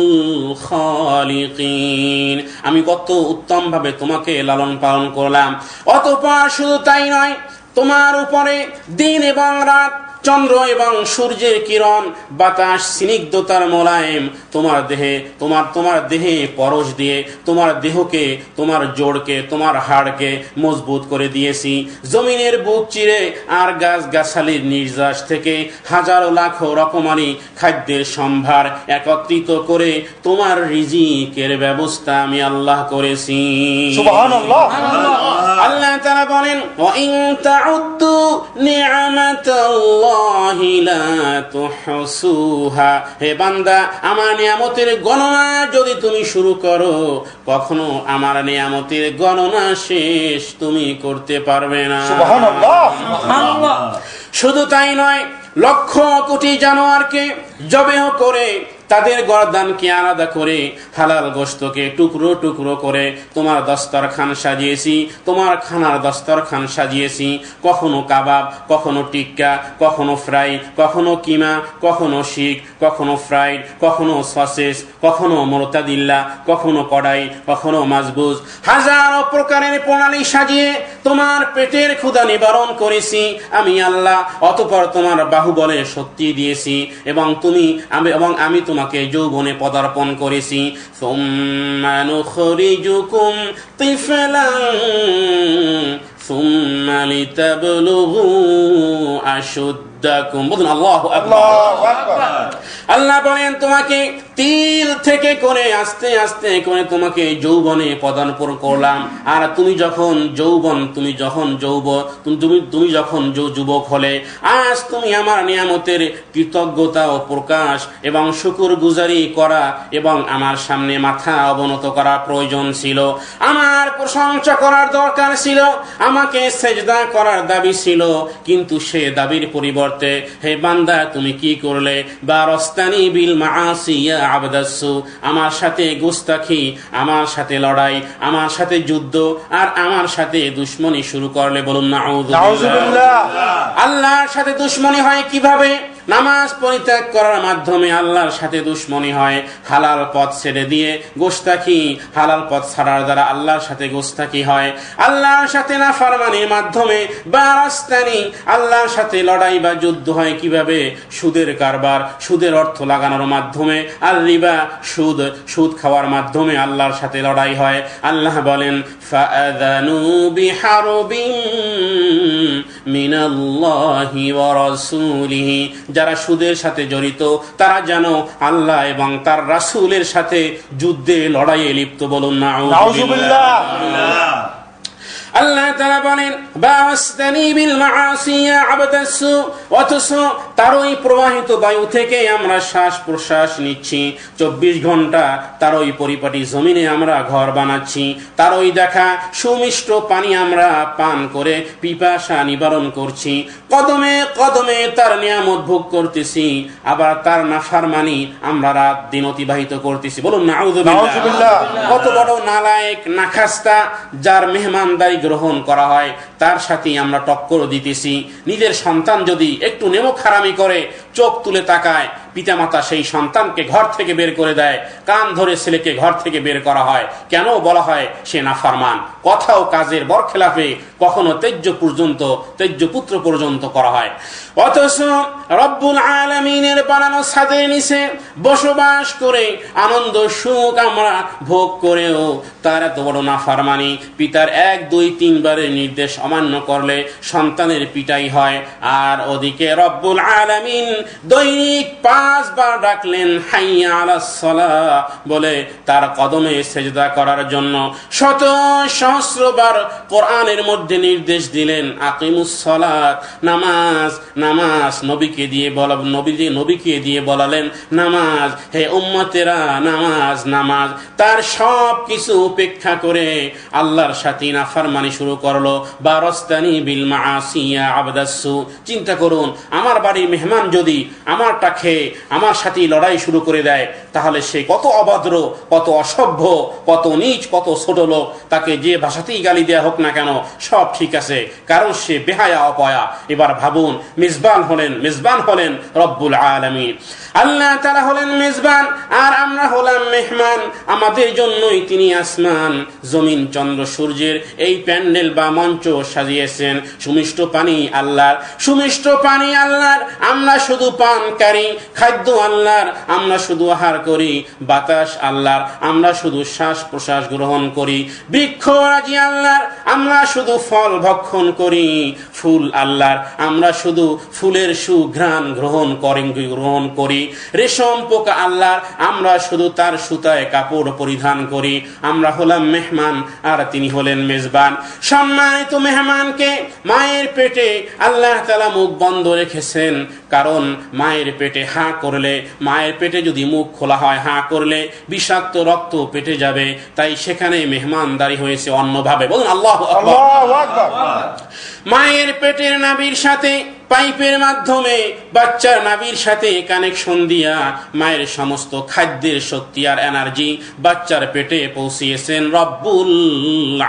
খালিকিন, আমি কত উত্তম ভাবে তোমাকে লালন পালন করলাম। অতঃপর শুধু তাই নয়, তোমার উপরে দিন এবং রাত চন্দ্র এবং সূর্যের কিরণ, বাতাস স্নিগ্ধতার মোলায়েম তোমার দেহে পরশ দিয়ে তোমার দেহকে, তোমার জোড়কে, তোমার হাড়কে মজবুত করে দিয়েছি। জমিনের বুক চিরে আর গাছগাছালির নির্যাস থেকে হাজারো লাখো রকমারি খাদ্যের সম্ভার একত্রিত করে তোমার রিজিকের ব্যবস্থা আমি আল্লাহ করেছি। সুবহানাল্লাহ। আল্লাহ তাআলা বলেন, ওয়া ইন তাউদ্দু নি'মাতাল্লাহি লা তুহসুহা, হে বান্দা আমার নিয়ামতের গণনা যদি তুমি শুরু করো, কখনো আমার নিয়ামতের গণনা শেষ তুমি করতে পারবে না। সুবহানাল্লাহ। শুধু তাই নয়, লক্ষ কোটি জানোয়ারকে জবেহ করে তাদের গর্দানকে আলাদা করে হালাল গোশতকে টুকরো টুকরো করে তোমার দস্তরখান সাজিয়েছি, তোমার খানার দস্তরখান সাজিয়েছি। কখনো কাবাব, কখনো টিক্কা, কখনো ফ্রাই, কখনো কিমা, কখনো শিক, কখনো ফ্রাইড, কখনো সসেস, কখনো মোরতাদিল্লা, কখনো কড়াই, কখনো মাজবুজ, হাজারো প্রকারের প্রণালী সাজিয়ে তোমার পেটের ক্ষুধা নিবারণ করেছি আমি আল্লাহ। অতঃপর তোমার বাহুবলে শক্তি দিয়েছি এবং আমি তোমাকে যৌবনে পদার্পণ করেছি। সুম্মা নুখরিজুকুম তিফলান সুম্মা লিতাবলুগু আশুদ্দাকুম। বলুন আল্লাহু আকবার। আল্লাহ বলেন, তোমাকে তিল থেকে করে আস্তে আস্তে করে তোমাকে যৌবনে পদার্পণ করলাম। আর তুমি যখন যুবক হলে, আজ তুমি আমার নিয়ামতের কৃতজ্ঞতা ও প্রকাশ এবং শুকরগুজারি করা এবং আমার সামনে মাথা অবনত করা প্রয়োজন ছিল, আমার প্রশংসা করার দরকার ছিল, আমাকে সেজদা করার দাবি ছিল। কিন্তু সে দাবির পরিবর্তে হে বান্দা তুমি কি করলে? বারস্তানি বিল মাআসি ইয়া আবদাসু, আমার সাথে গুস্তাখি, আমার সাথে লড়াই, আমার সাথে যুদ্ধ আর আমার সাথে দুশমনি শুরু করলে। বলুন নাউযুবিল্লাহ। আল্লাহর সাথে দুশমনি হয় কিভাবে? নামাজ পরিত্যাগ করার মাধ্যমে আল্লাহর সাথে দুশমনি হয়। হালাল পথ ছেড়ে দিয়ে গোস্তাখি, হালাল পথ ছাড়ার দ্বারা আল্লাহর সাথে গোস্তাখি হয়। আল্লাহর সাথে নাফরমানির মাধ্যমে বারাস্তানি, আল্লাহর সাথে লড়াই বা যুদ্ধ হয় কিভাবে? সুদের কারবার, সুদের অর্থ লাগানোর মাধ্যমে, আর রিবা সুদ খাওয়ার মাধ্যমে আল্লাহর সাথে লড়াই হয়। আল্লাহ বলেন, ফাআযানু বিহারবিন মিনাল্লাহি ওয়া রাসূলিহি, যারা সুদের সাথে জড়িত তারা যেন আল্লাহ এবং তার রাসূলের সাথে যুদ্ধে লড়াইয়ে লিপ্ত। বলুন নাউযুবিল্লাহ। আল্লাহ তাআলা বলেন, বাস্তানি বিল মাআসি ইয়া আবদাসু, অথচ তারই প্রবাহিত বায়ু থেকে আমরা শ্বাস প্রশ্বাস নিচ্ছি। 24 ঘন্টা তারই পরিপাটি জমিনে আমরা ঘর বানাচ্ছি। তারই দেখা সুমিষ্ট পানি আমরা পান করে পিপাসা নিবারণ করছি। কদমে কদমে তার নিয়ামত ভোগ করতেছি, আবার তার নাফরমানি আমরা রাত দিন অতিবাহিত করতেছি। বলুন নাউযুবিল্লাহ। কত বড় নালায়েক, নাখাস্তা, যার মেহমানদারি গ্রহণ করা হয় তার সাথে আমরা টক্কর দিতেছি। নিজের সন্তান যদি একটু নেমক হারামি করে, চোখ তুলে তাকায়, পিতামাতা সেই সন্তানকে ঘর থেকে বের করে দেয়। কান ধরে ছেলেকে ঘর থেকে বের করা হয়। কেন বলা হয় সে নাফরমান? কথা ও কাজের বরখেলাফে কখনো তেজ্য পুত্র পর্যন্ত করা হয়। অথচ রব্বুল আলামিনের বানানো ছাদের নিচে বসবাস করে আনন্দ সুখ আমরা ভোগ করেও তার এত বড় নাফরমানি। পিতার 1, 2, 3 বারের নির্দেশ অমান্য করলে সন্তানের পিটাই হয়। আর ওদিকে রব্বুল আলামিন দৈনিক 5 বার ডাকলেন হাইয়া আলাস সালাহ বলে তার কদমে সেজদা করার জন্য। শত সহস্রবার কোরআনের মধ্যে নির্দেশ দিলেন আকিমুস সালাত, নামাজ। নবীকে দিয়ে বলালেন নামাজ। হে উম্মতেরা, নামাজ। তার সব কিছু উপেক্ষা করে আল্লাহর সাথে নাফরমানি শুরু করলো। বারস্তানি বিল মাআসি ইয়া আবদাসু। চিন্তা করুন, আমার বাড়ির মেহমান যদি আমারটা খেয়ে আমার সাথেই লড়াই শুরু করে দেয়, তাহলে সে কত অভদ্র, কত অসভ্য, কত নীচ, কত ছোট লোক। তাকে যে ভাষাতেই গালি দেয়া হোক না কেন সব ঠিক আছে, কারণ সে বেহায়া অপয়া। এবার ভাবুন, মেজবান হলেন রব্বুল আলামিন। আল্লাহ তাআলা হলেন মেজবান, আর আমরা হলাম মেহমান। আমাদের জন্যই তিনি আসমান, জমিন, চন্দ্র, সূর্যের এই প্যান্ডেল বা মঞ্চ সাজিয়েছেন। সুমিষ্ট পানি আল্লাহর, আমরা শুধু পানকারী। খাদ্য আল্লাহর, আমরা শুধু আহার করি। বাতাস আল্লাহর, আমরা শুধু শ্বাস প্রশ্বাস গ্রহণ করি। বৃক্ষরাজি আল্লাহর, আমরা শুধু ফল ভক্ষণ করি। ফুল আল্লাহর, আমরা শুধু ফুলের সুঘ্রাণ গ্রহণ করি। রেশম পোকা আল্লাহর, আমরা শুধু তার সুতায় কাপড় পরিধান করি। আমরা হলাম মেহমান, আর তিনি হলেন মেজবান। সম্মানিত মেহমানকে মায়ের পেটে আল্লাহ তাআলা মুখ বন্ধ রেখেছেন, কারণ মায়ের পেটে হাঁ করলে, মায়ের পেটে যদি মুখ খোলা হয় হাঁ করলে বিষাক্ত রক্ত পেটে যাবে, তাই সেখানে মেহমানদারি হয়েছে অন্যভাবে। বলুন আল্লাহু আকবার। মায়ের পেটের নাভির সাথে পাইপের মাধ্যমে বাচ্চার নাভির সাথে কানেকশন দিয়া মায়ের সমস্ত খাদ্যের শক্তি আর এনার্জি বাচ্চার পেটে পৌঁছিয়েছেন রব্বুল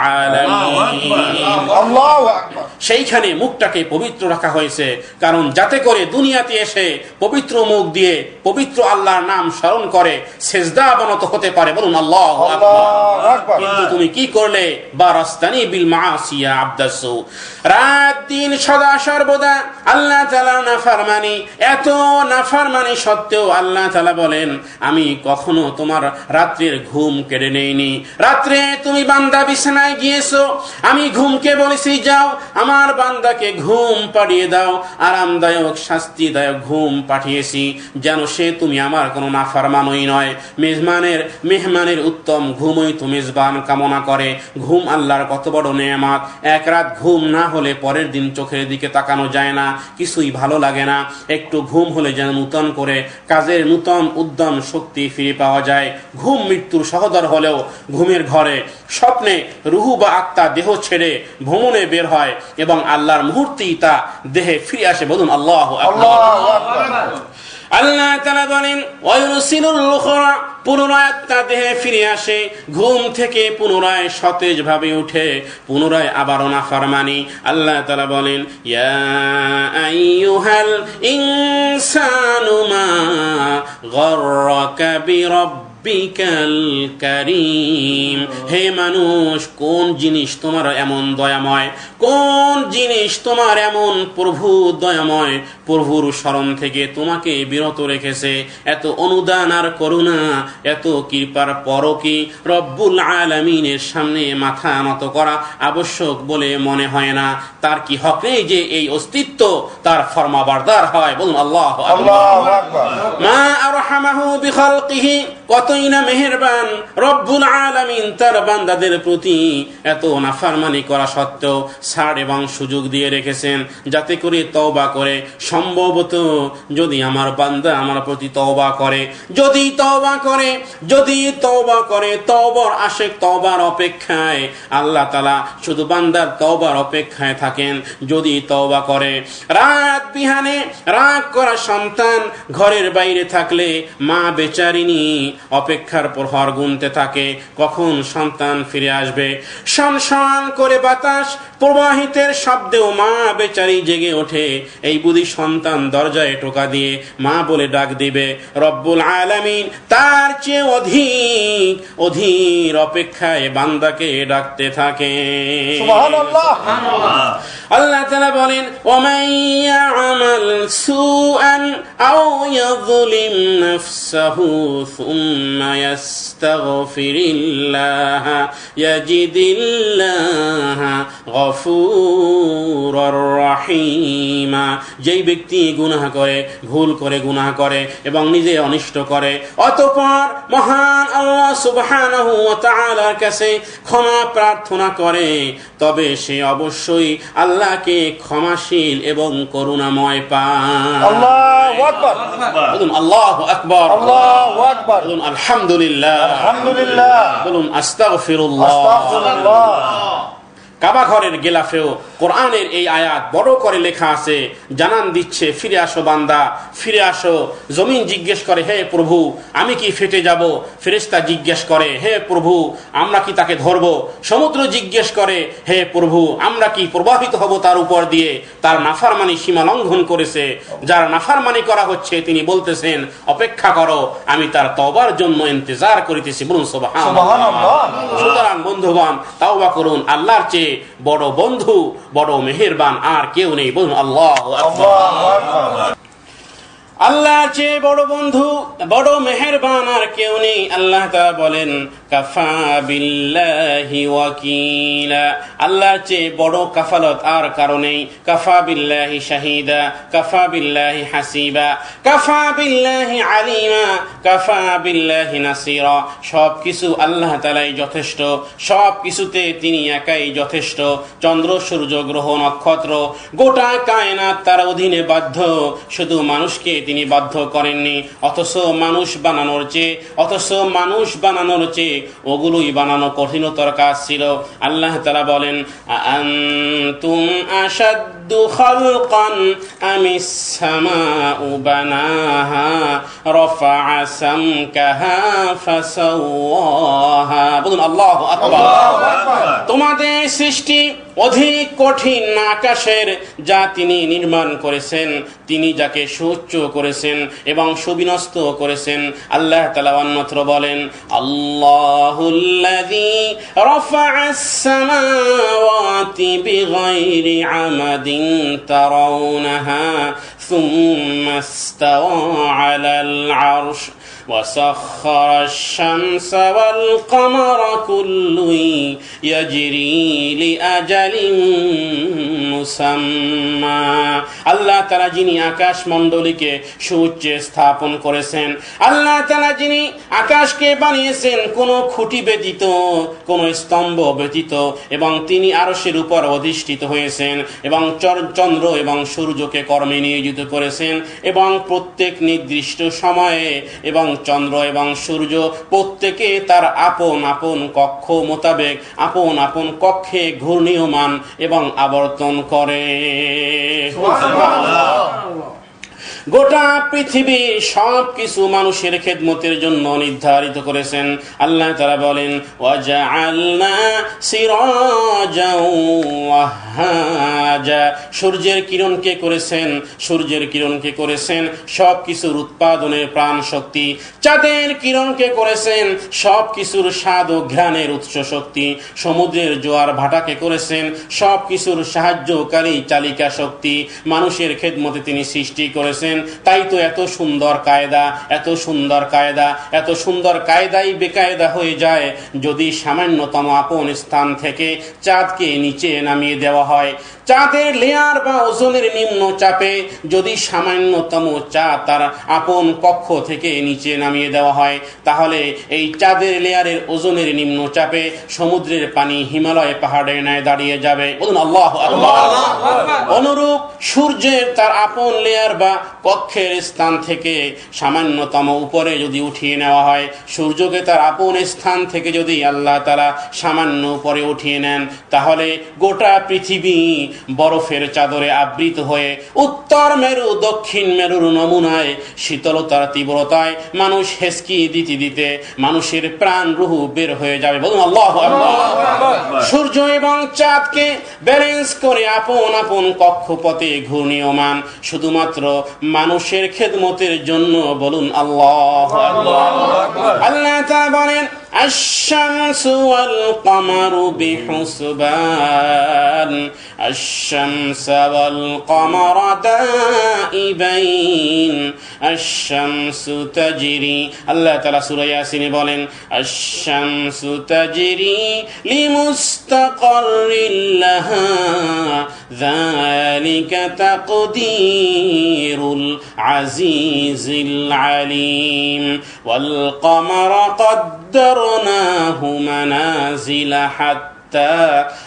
আলামিন। সেইখানে মুখটাকে পবিত্র রাখা হয়েছে, কারণ যাতে করে দুনিয়াতে এসে পবিত্র মুখ দিয়ে পবিত্র আল্লাহর নাম স্মরণ করে সেজদা অবনত হতে পারে। বলুন আল্লাহু আকবার। কিন্তু তুমি কি করলে? বারাস্তানি বিল মাআসিয়া আবদাসু, রাত দিন সদা সর্বদা আল্লাহ তাআলা নাফরমানি। এত নাফরমানি সত্ত্বেও আল্লাহ তাআলা বলেন, আমি কখনো তোমার রাত্রির ঘুম কেড়ে নেইনি। রাত্রে তুমি বান্দা বিছানায় গিয়েছো, আমি ঘুমকে বলেছি যাও আমার বান্দাকে ঘুম পাড়িয়ে দাও, আরামদায়ক শাস্তিদায়ক ঘুম পাঠিয়েছি, যেন সে তুমি আমার কোনো নাফরমানই নয়। মেহমানের উত্তম ঘুমই তো মেজবান কামনা করে। ঘুম আল্লাহর কত বড় নেয়ামত। এক রাত ঘুম না হলে পরের দিন চোখের দিকে তাকানো যায় না, কিছুই ভালো লাগে না। একটু ঘুম হলে যেন নূতন করে কাজের নূতন উদ্যম শক্তি ফিরে পাওয়া যায়। ঘুম মৃত্যুর সহোদর হলেও ঘুমের ঘরে স্বপ্নে রুহু বা আত্মা দেহ ছেড়ে ভ্রমণে বের হয় এবং আল্লাহর মুহূর্তেই তা দেহে ফিরে আসে। বলুন আল্লাহু আকবার। আল্লাহ তাআলা বলেন, ওয়ায়ুরসিলুল উখরা, পুনরায় তা দেহে ফিরে আসে। ঘুম থেকে পুনরায় সতেজ ভাবে উঠে, পুনরায় আবারও নাফরমানি। আল্লাহ তাআলা বলেন, ইয়া আইয়ুহাল ইনসানু মা গররাকা বিরাব্বিকাল কারীম। হে মানুষ, কোন জিনিস তোমার এমন দয়াময়, কোন জিনিস তোমার এমন প্রভু দয়াময়, প্রভুর স্মরণ থেকে তোমাকে বিরত রেখেছে? এত অনুদান আর করুণা, এত কৃপার পরও কি রব্বুল আলামিনের সামনে মাথা নত করা আবশ্যক বলে মনে হয় না? তার কি হক নেই যে এই অস্তিত্ব তার ফরমাবরদার হয়? বলুন আল্লাহু আকবার। মা আরহামাহু বিখালকিহি, কতই না মেহেরবান রব্বুল আলামিন তার বান্দাদের প্রতি। এত নাফরমানি করা সত্ত্বেও ছাড় এবং সুযোগ দিয়ে রেখেছেন, যাতে করে তওবা করে, সম্ভবত যদি আমার বান্দা আমার প্রতি তওবা করে, যদি তওবা করে, তওবার আশিক তওবার অপেক্ষায়, আল্লাহ তাআলা শুধু বান্দার তওবার অপেক্ষায় থাকেন। যদি তওবা করে, রাত বিহানে রাগ করা সন্তান ঘরের বাইরে থাকলে মা বেচারিনী অপেক্ষার প্রহর গুনতে থাকে, কখন সন্তান ফিরে আসবে। শনশন করে বাতাস প্রবাহিতের শব্দেও মা বেচারি জেগে ওঠে। এই বুঝি সন্তান দরজায় টোকা দিয়ে মা বলে ডাক দিবে। রব্বুল আলামিন তার চেয়ে অধীর অপেক্ষায় বান্দাকে ডাকতে থাকে। সুবহানাল্লাহ। আল্লাহ তাআলা বলেন, ওয়ামান ইয়া'মাল সুআন আও ইয়াযলিম নাফসাহু সুম্মা ইয়াস্তাগফিরিল্লাহ ইয়াজিদিল্লাহ গফুরুর রহিমা। যেই ব্যক্তি গুনাহ করে, ভুল করে গুনাহ করে এবং নিজে অনিষ্ট করে, অতঃপর মহান আল্লাহ সুবহানাহু ওয়া তাআলার কাছে ক্ষমা প্রার্থনা করে, তবে সে অবশ্যই আল্লাহকে ক্ষমাশীল এবং করুণাময় পায়। আল্লাহু আকবার। বলুন আল্লাহু আকবার। আল্লাহু আকবার। বলুন আলহামদুলিল্লাহ। আলহামদুলিল্লাহ। বলুন আস্তাগফিরুল্লাহ। আস্তাগফিরুল্লাহ। কাবা ঘরের গেলাফেও কোরআনের এই আয়াত বড় করে লেখা আছে, জানান দিচ্ছে ফিরে আসো বান্দা, ফিরে আসো। জমিন জিজ্ঞেস করে, হে প্রভু আমি কি ফেটে যাব? ফেরেশতা জিজ্ঞেস করে, হে প্রভু আমরা কি তাকে ধরব? সমুদ্র জিজ্ঞেস করে, হে প্রভু আমরা কি প্রবাহিত হব তার উপর দিয়ে? তার নাফরমানি সীমা লঙ্ঘন করেছে, যার নাফরমানি করা হচ্ছে তিনি বলতেছেন অপেক্ষা করো, আমি তার তওবার জন্য ইন্তজার করিতেছি। বলুন সুবহানাল্লাহ। সুতরাং বন্ধুগণ, তাওবা করুন, আল্লাহর চেয়ে বড় বন্ধু, বড় মেহেরবান আর কেউ নেই। বলুন আল্লাহু আকবার। আল্লাহর চেয়ে বড় বন্ধু, বড় মেহেরবান আর কেউ নেই। আল্লাহ তাআলা বলেন কাফা বিল্লাহি ওয়াকিলা, আল্লাহর চেয়ে বড় কাফালত আর কারো নেই। কাফা বিল্লাহি শাহিদা, কাফা বিল্লাহি হাসিবা, কাফা বিল্লাহি আলিমা, কাফা বিল্লাহি নাসিরা। সব কিছু আল্লাহ তাআলাই যথেষ্ট, সব কিছুতে তিনি একাই যথেষ্ট। চন্দ্র সূর্য গ্রহ নক্ষত্র গোটা কায়নাত তার অধীনে বাধ্য, শুধু মানুষকে তিনি বাধ্য করেননি। অথচ মানুষ বানানোর চেয়ে ওগুলোই বানানো কঠিনতর কাজ ছিল। আল্লাহ তাআলা বলেন আনতুম আশাদ্দু খালকান আমিস সামাউ বানাহা রাফা সামকাহা ফাসাওয়াহা। বলুন আল্লাহু আকবার। তোমাদের সৃষ্টি অধিক কঠিন না আকাশের, যা তিনি নির্মাণ করেছেন, তিনি যাকে সুউচ্চ করেছেন এবং সুবিন্যস্ত করেছেন। আল্লাহ তাআলা অন্যত্র বলেন আল্লাহুল্লাযী রাফা'আস সামাওয়াতি বিগাইরি আমাদিন তারাউনাহা সুম্মা ইসতাওয়া আলাল আরশ وسخر الشمس والقمر كل يجري لأجل মুসাম্মা। আল্লাহ তাআলা যিনি আকাশ মণ্ডলীকে সুউচ্চে স্থাপন করেছেন, আল্লাহ তাআলা যিনি আকাশকে বানিয়েছেন কোনো খুঁটি ব্যতীত, কোনো স্তম্ভ ব্যতীত, এবং তিনি আরশের উপর অধিষ্ঠিত হয়েছেন এবং চন্দ্র এবং সূর্যকে কর্মে নিয়োজিত করেছেন এবং প্রত্যেক নির্দিষ্ট সময়ে এবং চন্দ্র এবং সূর্য প্রত্যেকে তার আপন আপন কক্ষ মোতাবেক আপন আপন কক্ষে ঘূর্ণীয়মান এবং আবর্তন করে। গোটা পৃথিবী সব কিছু মানুষের খেদমতের জন্য নির্ধারিত করেছেন। আল্লাহ তাআলা বলেন ওয়াজআলনা সিরাজাও ওয়াহাজা, সূর্যের কিরণকে করেছেন সব কিছুর উৎপাদনের প্রাণ শক্তি। চাঁদের কিরণকে করেছেন সব কিছুর স্বাদ ও ঘ্রাণের উৎস শক্তি। সমুদ্রের জোয়ার ভাটাকে করেছেন সব কিছুর সাহায্যকারী চালিকা শক্তি। মানুষের খেদমতে তিনি সৃষ্টি করেছেন। তাই তো এত সুন্দর কায়দাই বেকায়দা হয়ে যায় যদি সামান্যতম আপন স্থান থেকে চাঁদকে নিচে নামিয়ে দেওয়া হয়। চাঁদের লেয়ার বা ওজনের নিম্ন চাপে যদি সামান্যতম চাঁদ তার আপন কক্ষ থেকে নিচে নামিয়ে দেওয়া হয়, তাহলে এই চাঁদের লেয়ারের ওজনের নিম্ন চাপে সমুদ্রের পানি হিমালয় পাহাড়ের ন্যায় দাঁড়িয়ে যাবে। বলুন আল্লাহু আকবার। অনুরূপ সূর্যের তার আপন লেয়ার বা কক্ষের স্থান থেকে সামান্যতম উপরে যদি উঠিয়ে নেওয়া হয়, সূর্যকে তার আপন স্থান থেকে যদি আল্লাহ তাআলা সামান্য উপরে উঠিয়ে নেন, তাহলে গোটা পৃথিবী বরফের চাদরে আবৃত হয়ে উত্তর মেরু দক্ষিণ মেরুর নমুনায় শীতলতার তীব্রতায় মানুষ হেসকি দিতে মানুষের প্রাণ রুহু বের হয়ে যাবে। বলুন আল্লাহু আকবার। সূর্য এবং চাঁদকে ব্যালেন্স করে আপন আপন কক্ষপথে ঘূর্ণীয়মান শুধুমাত্র মানুষের খেদমতের জন্য। বলুন আল্লাহু আকবার। আল্লাহ তাআলা বলেন الشمس والقمر بحسبان الشمس والقمر دائبين الشمس تجري الله تعالى سورة ياسين বলেন الشمس تجري لمستقر لها ذلك تقدير العزيز العليم والقمر قدرناه منازل حتى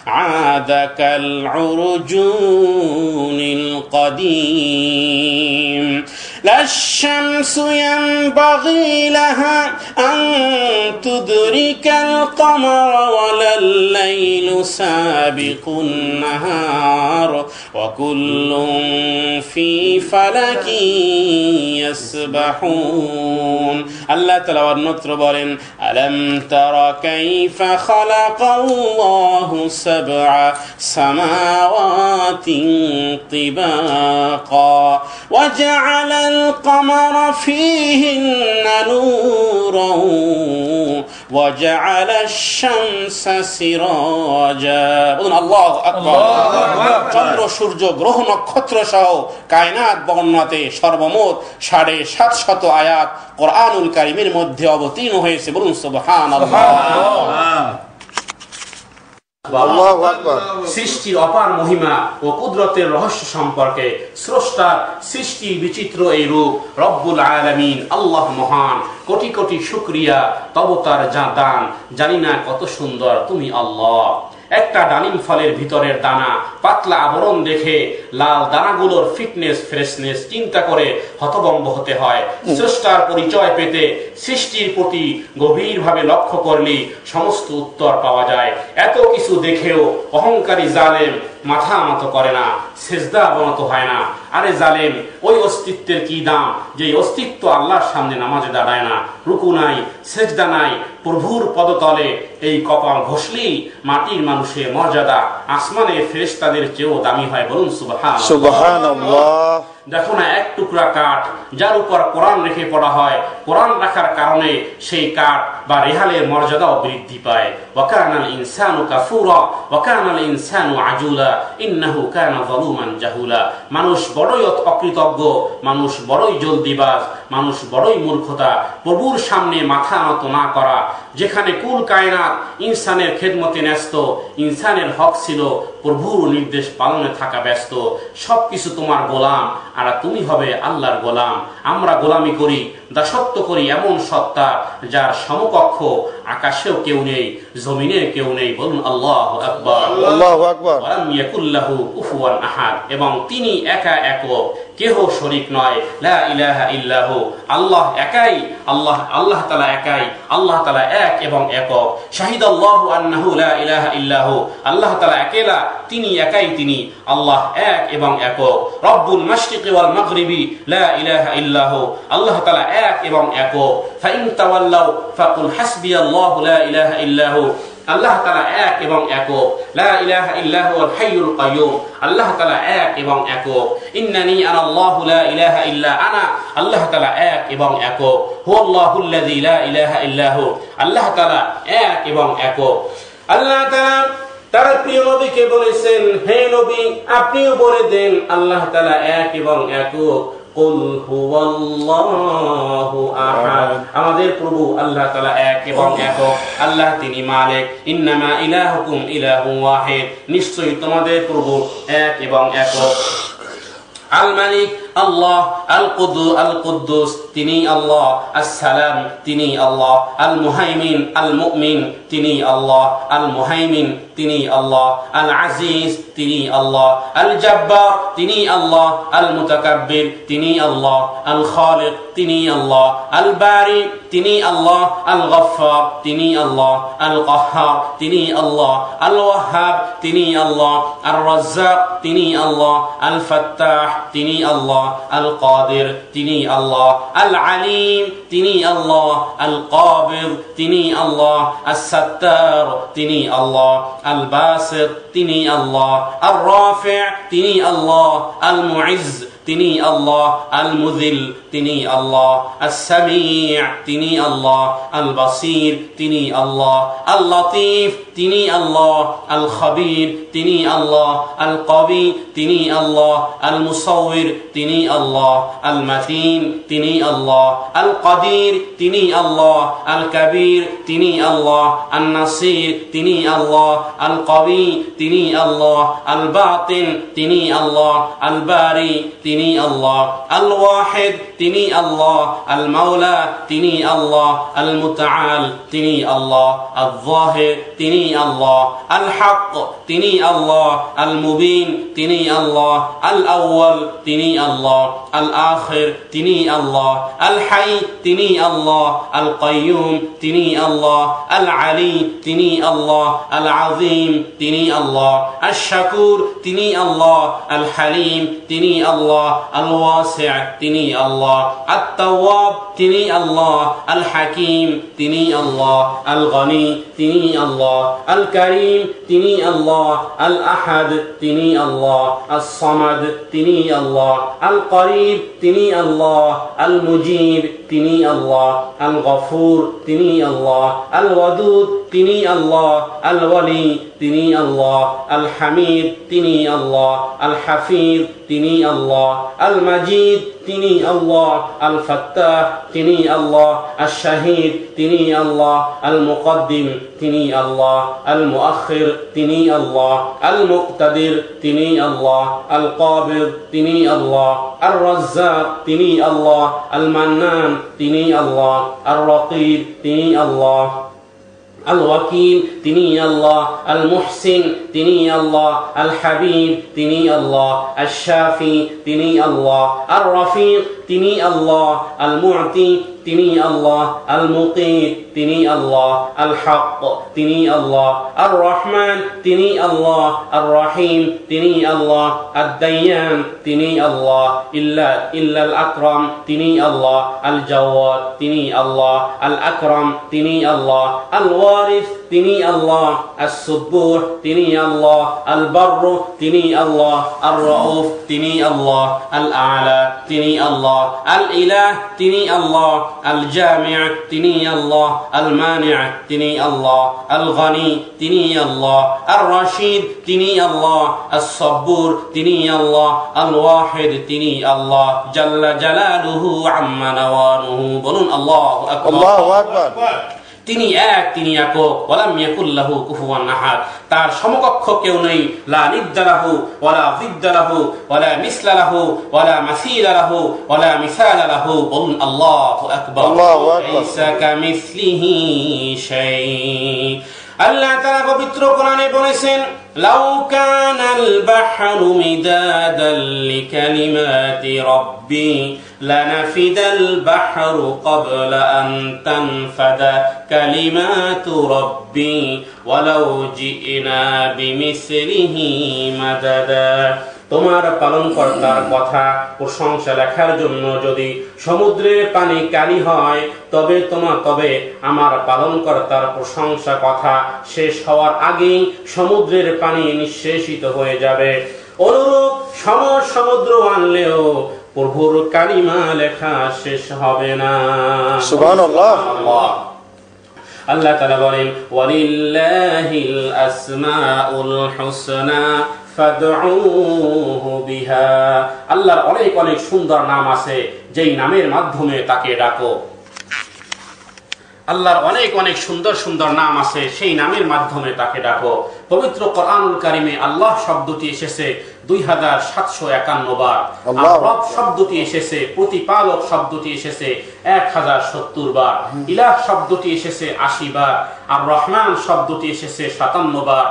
عاد كالعرجون القديم। لا الشمس ينبغي لها أن تدرك القمر ولا الليل سابق النهار وكل في فلك يسبحون الله تعالى والنطر بولن ألم تر كيف خلق الله سبع سماوات طباقا وجعل القمر فيهن نورا وجعل الشمس سراجا الله أكبر চন্দ্র সূর্য গ্রহ নক্ষত্র সহ কায়নাত বর্ণনাতে সর্বমোট 750 আয়াত কোরআনুল কারীমের মধ্যে অবতীর্ণ হয়েছে বলুন সুবহানাল্লাহ আল্লাহু আকবার সৃষ্টির অপার মহিমা ও কুদরতের রহস্য সম্পর্কে স্রষ্টার সৃষ্টির বিচিত্র এই রূপ রব্বুল আলামিন আল্লাহ মহান কোটি কোটি শুকরিয়া তব তার দান জানি না কত সুন্দর তুমি আল্লাহ একটা ডালিম ফলের ভিতরের দানা পাতলা আবরণ দেখে লাল দানাগুলোর ফিটনেস ফ্রেশনেস চিন্তা করে হতভম্ব হতে হয় স্রষ্টার পরিচয় পেতে সৃষ্টির প্রতি গভীরভাবে লক্ষ্য করলে সমস্ত উত্তর পাওয়া যায় এত কিছু দেখেও অহংকারী জালেম মাথা নত করে না সেজদা অবনত হয় না আরে জালেম ওই অস্তিত্বের কি দাম যে অস্তিত্ব আল্লাহর সামনে নামাজে দাঁড়ায় না রুকু নাই সেজদা নাই প্রভুর পদতলে এই কপাল ঘষলেই মাটির মানুষের মর্যাদা আসমানের ফেরেশতাদের চেয়েও দামি হয় বলুন সুবহানাল্লাহ দেখো না এক টুকরা কাঠ যার উপর কোরআন রেখে পড়া হয় কোরআন রাখার কারণে সেই কাঠ বা রেহালের মর্যাদাও বৃদ্ধি পায় ওয়াকানাল ইনসানু কাফুরা ওয়াকানাল ইনসানু আজুলা ইন্নাহু কানা যালুমান জাহুলা মানুষ বড়ই অকৃতজ্ঞ মানুষ বড়ই জলদিবাজ মানুষ বড়ই মূর্খতা প্রভুর সামনে মাথা নত না করা যেখানে কুল কায়নাত ইনসানের খেদমতে ন্যস্ত ইনসানের হক ছিল প্রভুর নির্দেশ পালনে থাকা ব্যস্ত সবকিছু তোমার গোলাম আর তুমি হবে আল্লাহর গোলাম আমরা গোলামি করি দাসত্ব করি এমন সত্তা যার সমকক্ষ আকাশেও কেউ নেই জমিনে কেউ নেই বলুন আল্লাহু আকবার আল্লাহু আকবার ওয়ালাম ইয়াকুল্লাহু কুফুয়ান আহাদ এবং তিনি একা একক কেহ শরীক নয় লা ইলাহা ইল্লাহু আল্লাহ একাই আল্লাহ তাআলা একাই আল্লাহ তাআলা এক এবং একক শাহিদাল্লাহু আন্নাহু লা ইলাহা ইল্লাহু আল্লাহ তাআলা একেলা তিনি একাই তিনি আল্লাহ এক এবং একক রব্বুল মাশরিকি ওয়াল মাগরিবি লা ইলাহা ইল্লাহু আল্লাহ তাআলা এক এবং একক ফাইন তাওয়াল্লাউ ফাকুল হাসবিয়াল্লাহু লা ইলাহা ইল্লাহু আল্লাহ তাআলা এক এবং একক লা ইলাহা ইল্লা হুয়াল হাইয়ুল কাইয়ুম আল্লাহ তাআলা এক এবং একক ইন্নানি আনাল্লাহু লা ইলাহা ইল্লা আনা আল্লাহ তাআলা এক এবং একক হুয়াল্লাহুল্লাযী লা ইলাহা ইল্লা হু আল্লাহ তাআলা এক এবং একক আল্লাহ তাআলা তার প্রিয় নবীকে বলেছেন হে নবী আপনিও বলে দেন আল্লাহ তাআলা এক এবং একক কুল হুয়াল্লাহু আহাদ আমাদের প্রভু আল্লাহ তাআলা এক এবং একক আল্লাহ তিনি মালিক ইন্নামা ইলাহুকুম ইলাহুন ওয়াহিদ নিশ্চয়ই তোমাদের প্রভু এক এবং একক আল মালিক আল্লাহ আল কুদ্দুস তিনি আল্লাহ আসসালাম তিনি আল্লাহ আল মুহাইমিন আল মুমিন তিনি আল্লাহ আল মুহাইমিন তিনি আল্লাহ আল আজিজ তিনি আল্লাহ আল জব্বার তিনি আল্লাহ আল মুতাকাব্বির তিনি আল্লাহ আল খালিক তিনি আল্লাহ আল বারি তিনি আল্লাহ আল গফফার তিনি আল্লাহ আল কাহ্হার তিনি আল্লাহ আল ওয়াহ্হাব তিনি আল্লাহ আর রাজ্জাক তিনি আল্লাহ আল ফাত্তাহ তিনি আল্লাহ আল কাদির তিনি আল্লাহ আল আলিম তিনি আল্লাহ আল কাবির তিনি আল্লাহ আস সাত্তার তিনি আল্লাহ আল বাসিত তিনি আল্লাহ আর রাফি' তিনি আল্লাহ আল মুইজ তিনি আল্লাহ আল মুযিল তিনি আল্লাহ আস-সামি' তিনি আল্লাহ আল বাসীর তিনি আল্লাহ আল লতীফ তিনি আল্লাহ আল খাবীর তিনি আল্লাহ আল কবি তিনি আল্লাহ আল মুসাউবির তিনি আল্লাহ আল মাতিন তিনি আল্লাহ আল কাদির তিনি আল্লাহ আল কবির তিনি আল্লাহ আন নাসির তিনি আল্লাহ আল কবি তিনি আল্লাহ আল বাতিন তিনি আল্লাহ আল বারি তিনি আল্লাহ, আল ওয়াহিদ তিনি আল্লাহ, আল মাওলা তিনি আল্লাহ, আল মুতাআল তিনি আল্লাহ, আল যাহির তিনি আল্লাহ, আল হক তিনি আল্লাহ, আল মুবিন তিনি আল্লাহ, আল আউয়াল তিনি আল্লাহ, আল আখির তিনি আল্লাহ, আল হাই তিনি আল্লাহ, আল কাইয়ুম তিনি আল্লাহ, আল আলী তিনি আল্লাহ, আল আযীম তিনি আল্লাহ, আল শাকুর তিনি আল্লাহ, আল হালিম তিনি আল্লাহ, আল ওয়াসি' তিনি আল্লাহ, আত তাওয়াব তিনি আল্লাহ, আল হাকিম তিনি আল্লাহ, আল গনি তিনি আল্লাহ, আল কারীম তিনি আল্লাহ, আল আহাদ তিনি আল্লাহ, আস সামাদ তিনি আল্লাহ, আল করিব তিনি আল্লাহ, আল মুজিব তিনি আল্লাহ, আল গফুর তিনি আল্লাহ, আল ওয়াদুদ তিনি আল্লাহ, আল ওয়ালি তিনি আল্লাহ, আল হামিদ তিনি আল্লাহ, আল হাফিজ তিনি আল্লাহ, আল মাজিদ তিনি আল্লাহ, আল ফাত্তাহ তিনি আল্লাহ, আল শাহিদ তিনি আল্লাহ, আল মুকদ্দিম তিনি আল্লাহ, আল মুআখির তিনি আল্লাহ, আল মুক্তাদির তিনি আল্লাহ, আল কাবিদ তিনি আল্লাহ, আর রাজ্জাক তিনি আল্লাহ, আল মান্নান তিনি আল্লাহ, আর রকিব তিনি আল্লাহ, আল ওয়াকিল তিনি আল্লাহ, আল মুহসিন তিনি আল্লাহ, আল হাবিব তিনি আল্লাহ, আল শাফি তিনি আল্লাহ, আর রফিক তিনি আল্লাহ, আল মু'তি তিনি আল্লাহ, আল মুকিত তিনি আল্লাহ, আল হক তিনি আল্লাহ, আর রহমান তিনি আল্লাহ, আর রহিম তিনি আল্লাহ, আর দাইয়ান তিনি আল্লাহ, ইল্লাল আকরাম তিনি আল্লাহ, আল জাওয়াদ তিনি আল্লাহ, আল আকরাম তিনি আল্লাহ, আল ওয়ারিস তিনি আল্লাহ, আস সুবুহ তিনি আল্লাহ, আল বারর তিনি আল্লাহ, আর রাউফ তিনি আল্লাহ, আল আ'লা তিনি আল্লাহ, আল ইলাহ তিনি আল্লাহ, আল জামি' তিনি আল্লাহ, আল মানি' তিনি আল্লাহ, আল গনি তিনি আল্লাহ, আর রাশিদ তিনি আল্লাহ, আস সাব্বুর তিনি আল্লাহ, আল ওয়াহিদ তিনি আল্লাহ, জাল্লা জালালুহু আম্মা নাওয়ানুহু। বলুন আল্লাহু আকবার। আল্লাহু আকবার। তিনি এক, তিনি একক, ওয়ালাম ইয়াকুল লাহু কুফুয়ান আহাদ, তার সমকক্ষ কেউ নেই, লা নিদ্দা লাহু ওয়ালা যিদ্দা লাহু ওয়ালা মিসলা লাহু ওয়ালা মাসীলা লাহু ওয়ালা মিসালা লাহু। বলুন আল্লাহু আকবার। আল্লাহু আকবার। লাইসা কামিসলিহি শাই। আল্লাহ তাআলা পবিত্র কোরআনে বলেছেন, লাউ কানাল বাহরু মিদাদাল লিকালিমাতি রাব্বি লানাফিদাল বাহরু ক্বাবলা আন তানফাদা কালিমাতু রাব্বি ওয়ালাউ জি'না বিমিসলিহি মাদাদা। তোমার পালনকর্তার কথা প্রশংসা লেখার জন্য যদি সমুদ্রের পানি কালি হয়, তবে আমার পালনকর্তার প্রশংসা কথা শেষ হওয়ার আগেই সমুদ্রের পানি নিঃশেষিত হয়ে যাবে। অনুরূপ সমুদ্র আনলেও প্রভুর কালিমা লেখা শেষ হবে না। সুবহানাল্লাহ। আল্লাহ তাআলা বলেন, ওয়ালিল্লাহিল আসমাউল হুসনা ফাদউহু বিহা। আল্লাহর অনেক অনেক সুন্দর নাম আছে, যেই নামের মাধ্যমে তাকে ডাকো। আল্লাহর অনেক অনেক সুন্দর সুন্দর নাম আছে, সেই নামের মাধ্যমে তাকে ডাকো। পবিত্র কোরআনুল কারীমে আল্লাহ শব্দটি এসেছে 2751 বার। রব শব্দটি এসেছে, প্রতিপালক শব্দটি এসেছে 1070 বার। ইলাহ শব্দটি এসেছে 80 বার। আর রহমান শব্দটি এসেছে 57 বার।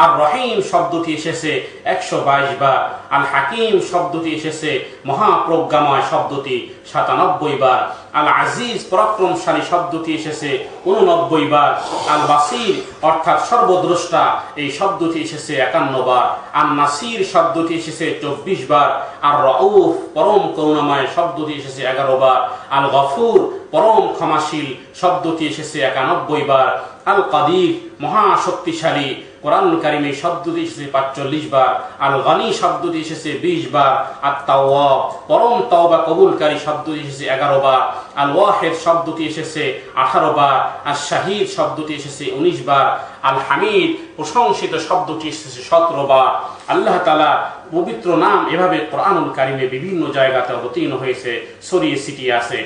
আর রহিম শব্দটি এসেছে 122 বার। আল হাকিম শব্দটি এসেছে, মহাপ্রজ্ঞাময় শব্দটি 97 বার। আল আজিজ পরাক্রমশালী শব্দটি এসেছে 89 বার। আল বাসির অর্থাৎ সর্বদ্রষ্টা এই শব্দটি এসেছে 51 বার। আল নাসির শব্দটি এসেছে 24 বার। আর রাউফ পরম করুণাময় শব্দটি এসেছে 11 বার। আল গফুর পরম ক্ষমাশীল শব্দটি এসেছে 91 বার। আল কাদির মহাশক্তিশালী কোরআনুল কারীমে শব্দটি এসেছে 45 বার। আল গনি শব্দটি এসেছে 20 বার। আত তাওয়াব পরম তওবা কবুলকারী শব্দটি এসেছে 11 বার। আল ওয়াহিদ শব্দটি এসেছে 18 বার। আর শাহিদ শব্দটি এসেছে 19 বার। আল হামিদ প্রশংসিত শব্দটি এসেছে 17 বার। আল্লাহ তাআলা পবিত্র নাম এভাবে কোরআনুল কারীমে বিভিন্ন জায়গাতে অবতীর্ণ হয়েছে, ছড়িয়ে ছিটিয়ে আছে।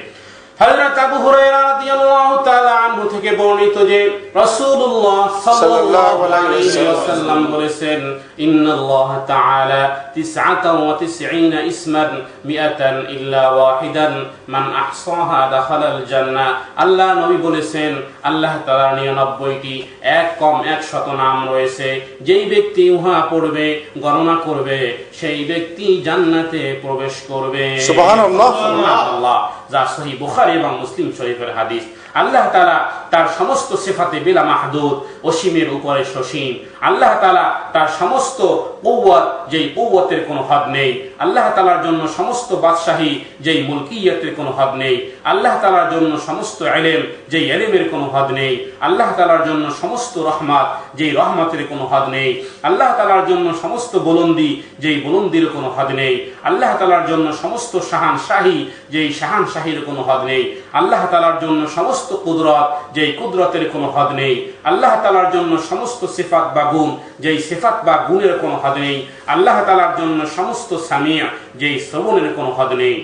হযরত আবু হুরায়রা রাদিয়াল্লাহু তাআলা আনহু থেকে বর্ণিত যে রাসূলুল্লাহ সাল্লাল্লাহু আলাইহি ওয়াসাল্লাম বলেছেন, ইন্নাল্লাহ তাআলা 99 ইসমান মিআতান ইল্লা ওয়াহিদান মান আহসাহা দাখালাল জান্নাহ। আল্লাহ নবী বলেছেন, আল্লাহ তাআলার 99টি এক কম 100 নাম রয়েছে, যেই ব্যক্তি উহা পড়বে, গণনা করবে, সেই ব্যক্তি জান্নাতে প্রবেশ করবে। সুবহানাল্লাহ। সুবহানাল্লাহ। যা সহিহ বুখারী এবং মুসলিম শরীফের হাদিস। আল্লাহ তাআলা তার সমস্ত সিফাতে বিলা মাহদুদ, অসীমের উপরে সসীম। আল্লাহ তাআলা তার সমস্ত কুওয়াত, যেই কুওয়াতের কোনো হদ নেই। আল্লাহ তাআলার জন্য সমস্ত বাদশাহী, যেই মুলকিয়াতের কোনো হদ নেই। আল্লাহ তাআলার জন্য সমস্ত ইলম, যেই ইলমের কোনো হদ নেই। আল্লাহ তাআলার জন্য সমস্ত রহমত, যেই রহমতের কোনো হদ নেই। আল্লাহ তাআলার জন্য সমস্ত বুলন্দি, যেই বুলন্দির কোনো হদ নেই। আল্লাহ তাআলার জন্য সমস্ত শাহানশাহী, যেই শাহানশাহীর কোনো হদ নেই। আল্লাহ তাআলার জন্য সমস্ত কুদরত, যেই কুদরতের কোনো হদ নেই। আল্লাহ তাআলার জন্য সমস্ত সিফাত বা গুণ, যেই সিফাত বা গুণের কোনো হদ নেই। আল্লাহ তাআলার জন্য সমস্ত সামিয়া, যেই শ্রবণের কোনো হদ নেই।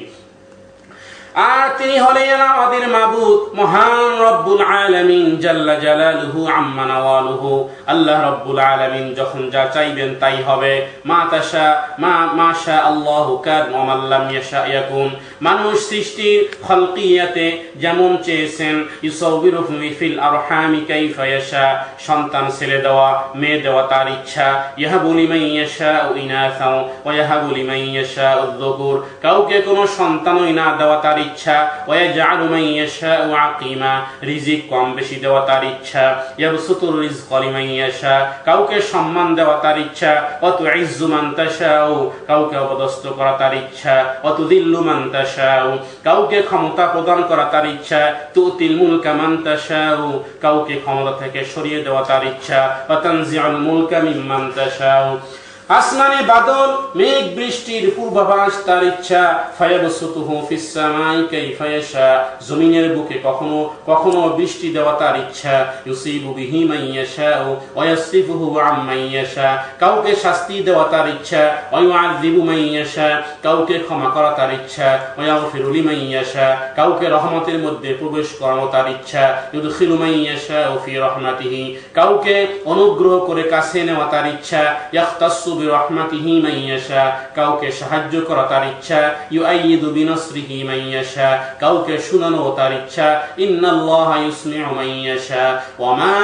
আর তিনি হলেন আমাদের মাবুদ, মহান রব্বুল আলামিন জাল্লা জালালুহু আম্মা নাওয়ালুহু। আল্লাহ রব্বুল আলামিন যখন যা চাইবেন তাই হবে। মা শা আল্লাহু কান ওয়া মা লাম ইয়াশা ইয়াকুন। মানুষ সৃষ্টির খলকিয়াতে যেমন চেয়েছেন, ইউসাউবিরুহুম ফিল আরহামি কাইফা ইয়াশা, সন্তান ছেলে দেওয়া, মেয়ে দেওয়া তার ইচ্ছা। ইয়াহাবু লিমান ইয়াশাউ ইনাসা ওয়া ইয়াহাবু লিমান ইয়াশাউ যুকুর। কাউকে কোনো সন্তানই না দেওয়া তার ইচ্ছা। ওয়াজআলু মান ইয়াশাউ আকিমা, রিজিক কম বেশি দেওয়া তার ইচ্ছা। ইয়াবসুতুর রিজকা লিমান ইয়াশা, কাউকে সম্মান দেওয়া তার ইচ্ছা। ওয়া তুইজ্জু মান তাশাউ, কাউকে অপদস্থ করা তার ইচ্ছা। ওয়া তুযিল্লু মান তাশাউ, কাউকে ক্ষমতা প্রদান করা তার ইচ্ছা। তুতিল মুলকা মান তাশাউ, কাউকে ক্ষমতা থেকে সরিয়ে দেওয়া তার ইচ্ছা। ওয়া তানজিউল মুলকা মিম্মান তাশাউ, আসমানে বাদল, মেঘ বৃষ্টির পূর্বাভাস তার ইচ্ছা। ফায়াবসুতুহু ফিস সামাই কাইফা ইয়াশা, জমিনের বুকে কখনো কখনো বৃষ্টি দেওয়া তার ইচ্ছা। ইউসিবু বিহি মান ইয়াশাউ ওয়া ইয়াসরিফুহু আম্মান ইয়াশা, কাউকে শাস্তি দেওয়া তার ইচ্ছা। ওয়া ইউআযিবু মান ইয়াশা, কাউকে ক্ষমা করা তার ইচ্ছা। ওয়া ইয়াগফিরু লিমান ইয়াশা, কাউকে রহমতের মধ্যে প্রবেশ করানো তার ইচ্ছা। ইউদখিলু মান ইয়াশাউ ফি রাহমাতিহি, কাউকে অনুগ্রহ করে কাছে নেওয়া তার ইচ্ছা। ইয়াখতাসসু বিরহমাতিহি মান ইয়াশা, কাউকে সাহায্য করা তার ইচ্ছা। ইউআইয়িদু বিনাসরিহি মান ইয়াশা, কাউকে শুনানো তার ইচ্ছা। ইন্নাল্লাহা ইউসমিউ মান ইয়াশা ওয়া মা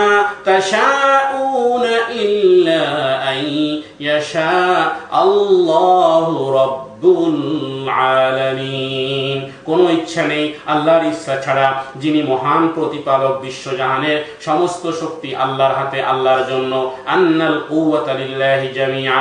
তাশাউনা ইল্লা আন ইয়াশা আল্লাহু রাব্বুল আলামিন। কোনো ইচ্ছা নেই আল্লাহর ইচ্ছা ছাড়া, যিনি মহান প্রতিপালক, বিশ্বজাহানের সমস্ত শক্তি আল্লাহর হাতে, আল্লাহর জন্য। আন্নাল কুওয়াতা লিল্লাহি জামিআ,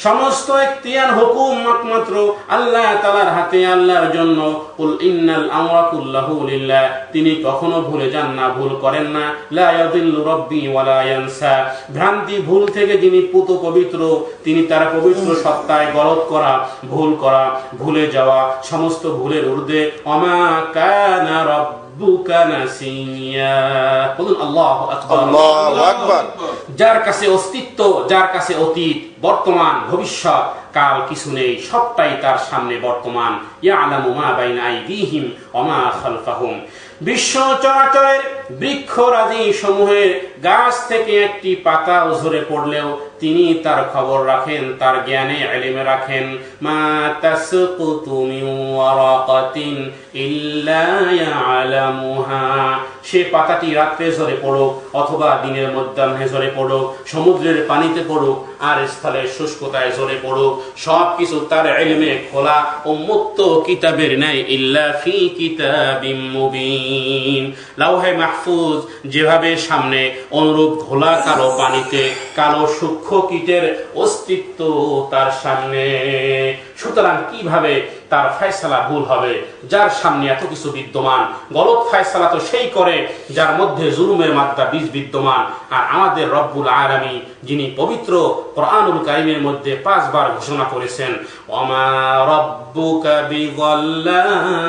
সমস্ত ইখতিয়ার হুকুম একমাত্র আল্লাহ তাআলার হাতে, আল্লাহর জন্য। কুল ইন্নাল আমরা কুল্লাহু লিল্লাহ, তিনি কখনো ভুলে যান না, ভুল করেন না। লা ইয়াদিল্লু রাব্বি ওয়া লা ইয়ানসা, ভ্রান্তি ভুল থেকে যিনি পুত পবিত্র, তিনি তার পবিত্র সত্তায় গলত করা, ভুল করা, ভুলে যাওয়া, সমস্ত ভুলের ঊর্ধ্বে। ওমা কানা রাব্বুকা নাসিয়া, বলুন আল্লাহু আকবার। আল্লাহু আকবার। যার কাছে অস্তিত্ব, যার কাছে অতীত, বর্তমান, ভবিষ্যৎ, কাল কিছু নেই, সবটাই তার সামনে বর্তমান। ইয়ালামু মা বাইনা আইদিহিম ওয়া মা খালফাহুম, বিশ্ব চরাচরের বৃক্ষরাজি সমূহের গাছ থেকে একটি পাতা ঝরে পড়লেও তিনি তার খবর রাখেন, তার জ্ঞানে ইলমে রাখেন। মা তাসকুতু মিন ওয়ারাকাতিন ইল্লা ইয়ালামুহা, সে পাতাটি রাত্রে ঝরে পড়ুক অথবা দিনের মধ্যাহ্নে ঝরে পড়ুক, সমুদ্রের পানিতে পড়ুক আর স্থলের শুষ্কতায় ঝরে পড়ুক, সবকিছু তার ইলমে খোলা ও মুক্ত কিতাবের ন্যায়। ইল্লা ফি কিতাবিম মুবিন, লাওহে মাহফুজ যেভাবে সামনে, অনুরূপ ঘোলা কালো পানিতে কালো সূক্ষ্ম কীটের অস্তিত্ব তার সামনে। সুতরাং কিভাবে তার ফয়সালা ভুল হবে, যার সামনে এত কিছু বিদ্যমান? গলত ফয়সালা তো সেই করে যার মধ্যে জুলুমের মাত্রা বীজ বিদ্যমান। আর আমাদের রব্বুল আলামিন, যিনি পবিত্র কোরআনুল কারীমের মধ্যে 5 বার ঘোষণা করেছেন, ওমা রাব্বুকা বিযাল্লামিল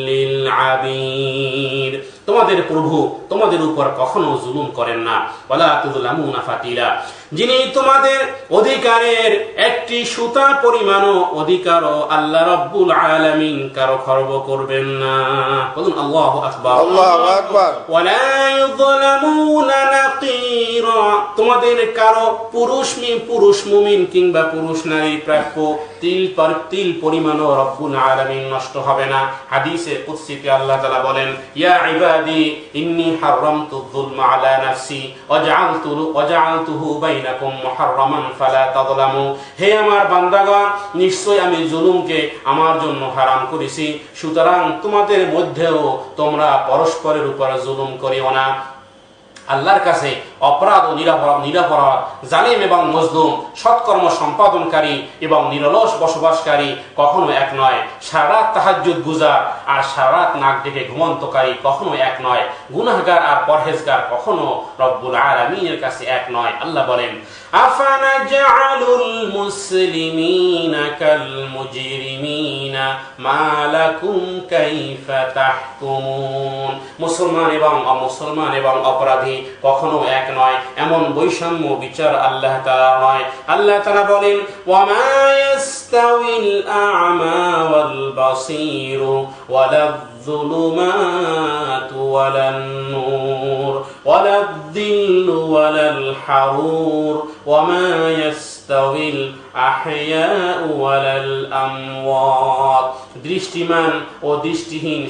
লিল আবিদ, তোমাদের প্রভু তোমাদের উপর কখনো জুলুম করেন না। ওয়ালা তুযলামুনা ফাতিলা, যিনি তোমাদের অধিকারের একটি সুতা পরিমাণও অধিকারও আল্লাহ রাব্বুল আলামিন কারো খর্ব করবেন না। বলুন আল্লাহু আকবার। আল্লাহু আকবার। ওয়ালা ইউযলামুনা নাকিরা, তোমাদের কারো পুরুষ মুমিন কিংবা পুরুষ নারী প্রাপ্য তিল পরিমাণও রব্বুল আলামিন নষ্ট হবে না। হাদিসে কুদসিতে আল্লাহ তাআলা বলেন, ইয়া ইবাদি ইন্নী হারামতু যুলমা আলা নাফসি ওয়াজআলতুহু বাইনাকুম মুহাররামান ফালা তাযলামু, হে আমার বান্দাগণ, নিশ্চয় আমি জুলুমকে আমার জন্য হারাম করেছি, সুতরাং তোমাদের মধ্যেও তোমরা পরস্পরের উপর জুলুম করিও না। আল্লাহর কাছে অপরাধ ও নিরপরাধ, জালিম এবং মজলুম, সৎকর্ম সম্পাদনকারী এবং নিরলস বসবাসকারী কখনো এক নয়। সারা রাত তাহাজ্জুদ গুজার আর সারা রাত নাক ডেকে ঘুমন্তকারী কখনো এক নয়। গুনাহগার আর পরহেজগার কখনো রব্বুল আলামিনের কাছে এক নয়। আল্লাহ বলেন, আফানাজআলুল মুসলিমিনা কাল মুজরিমিনা মা লাকুম কাইফা তাহকুমুন, মুসলমান এবং অমুসলমান এবং অপরাধী কখনো এক নয়, এমন বৈষম্য বিচার আল্লাহ তাআলা নয়। আল্লাহ তাআলা বলেন, ওয়ামা ইয়াস্তাউিল আ'মা ওয়াল বাসীরু ওয়ালায-যুলুমাতু ওয়ালান-নূর ওয়ালাদ-দিল্লু ওয়ালাল-হারুর ওয়ামা ইয়াস্তাউিল আহইয়াউ ওয়ালাল-আমওয়াত, দৃষ্টিমান ও দৃষ্টিহীন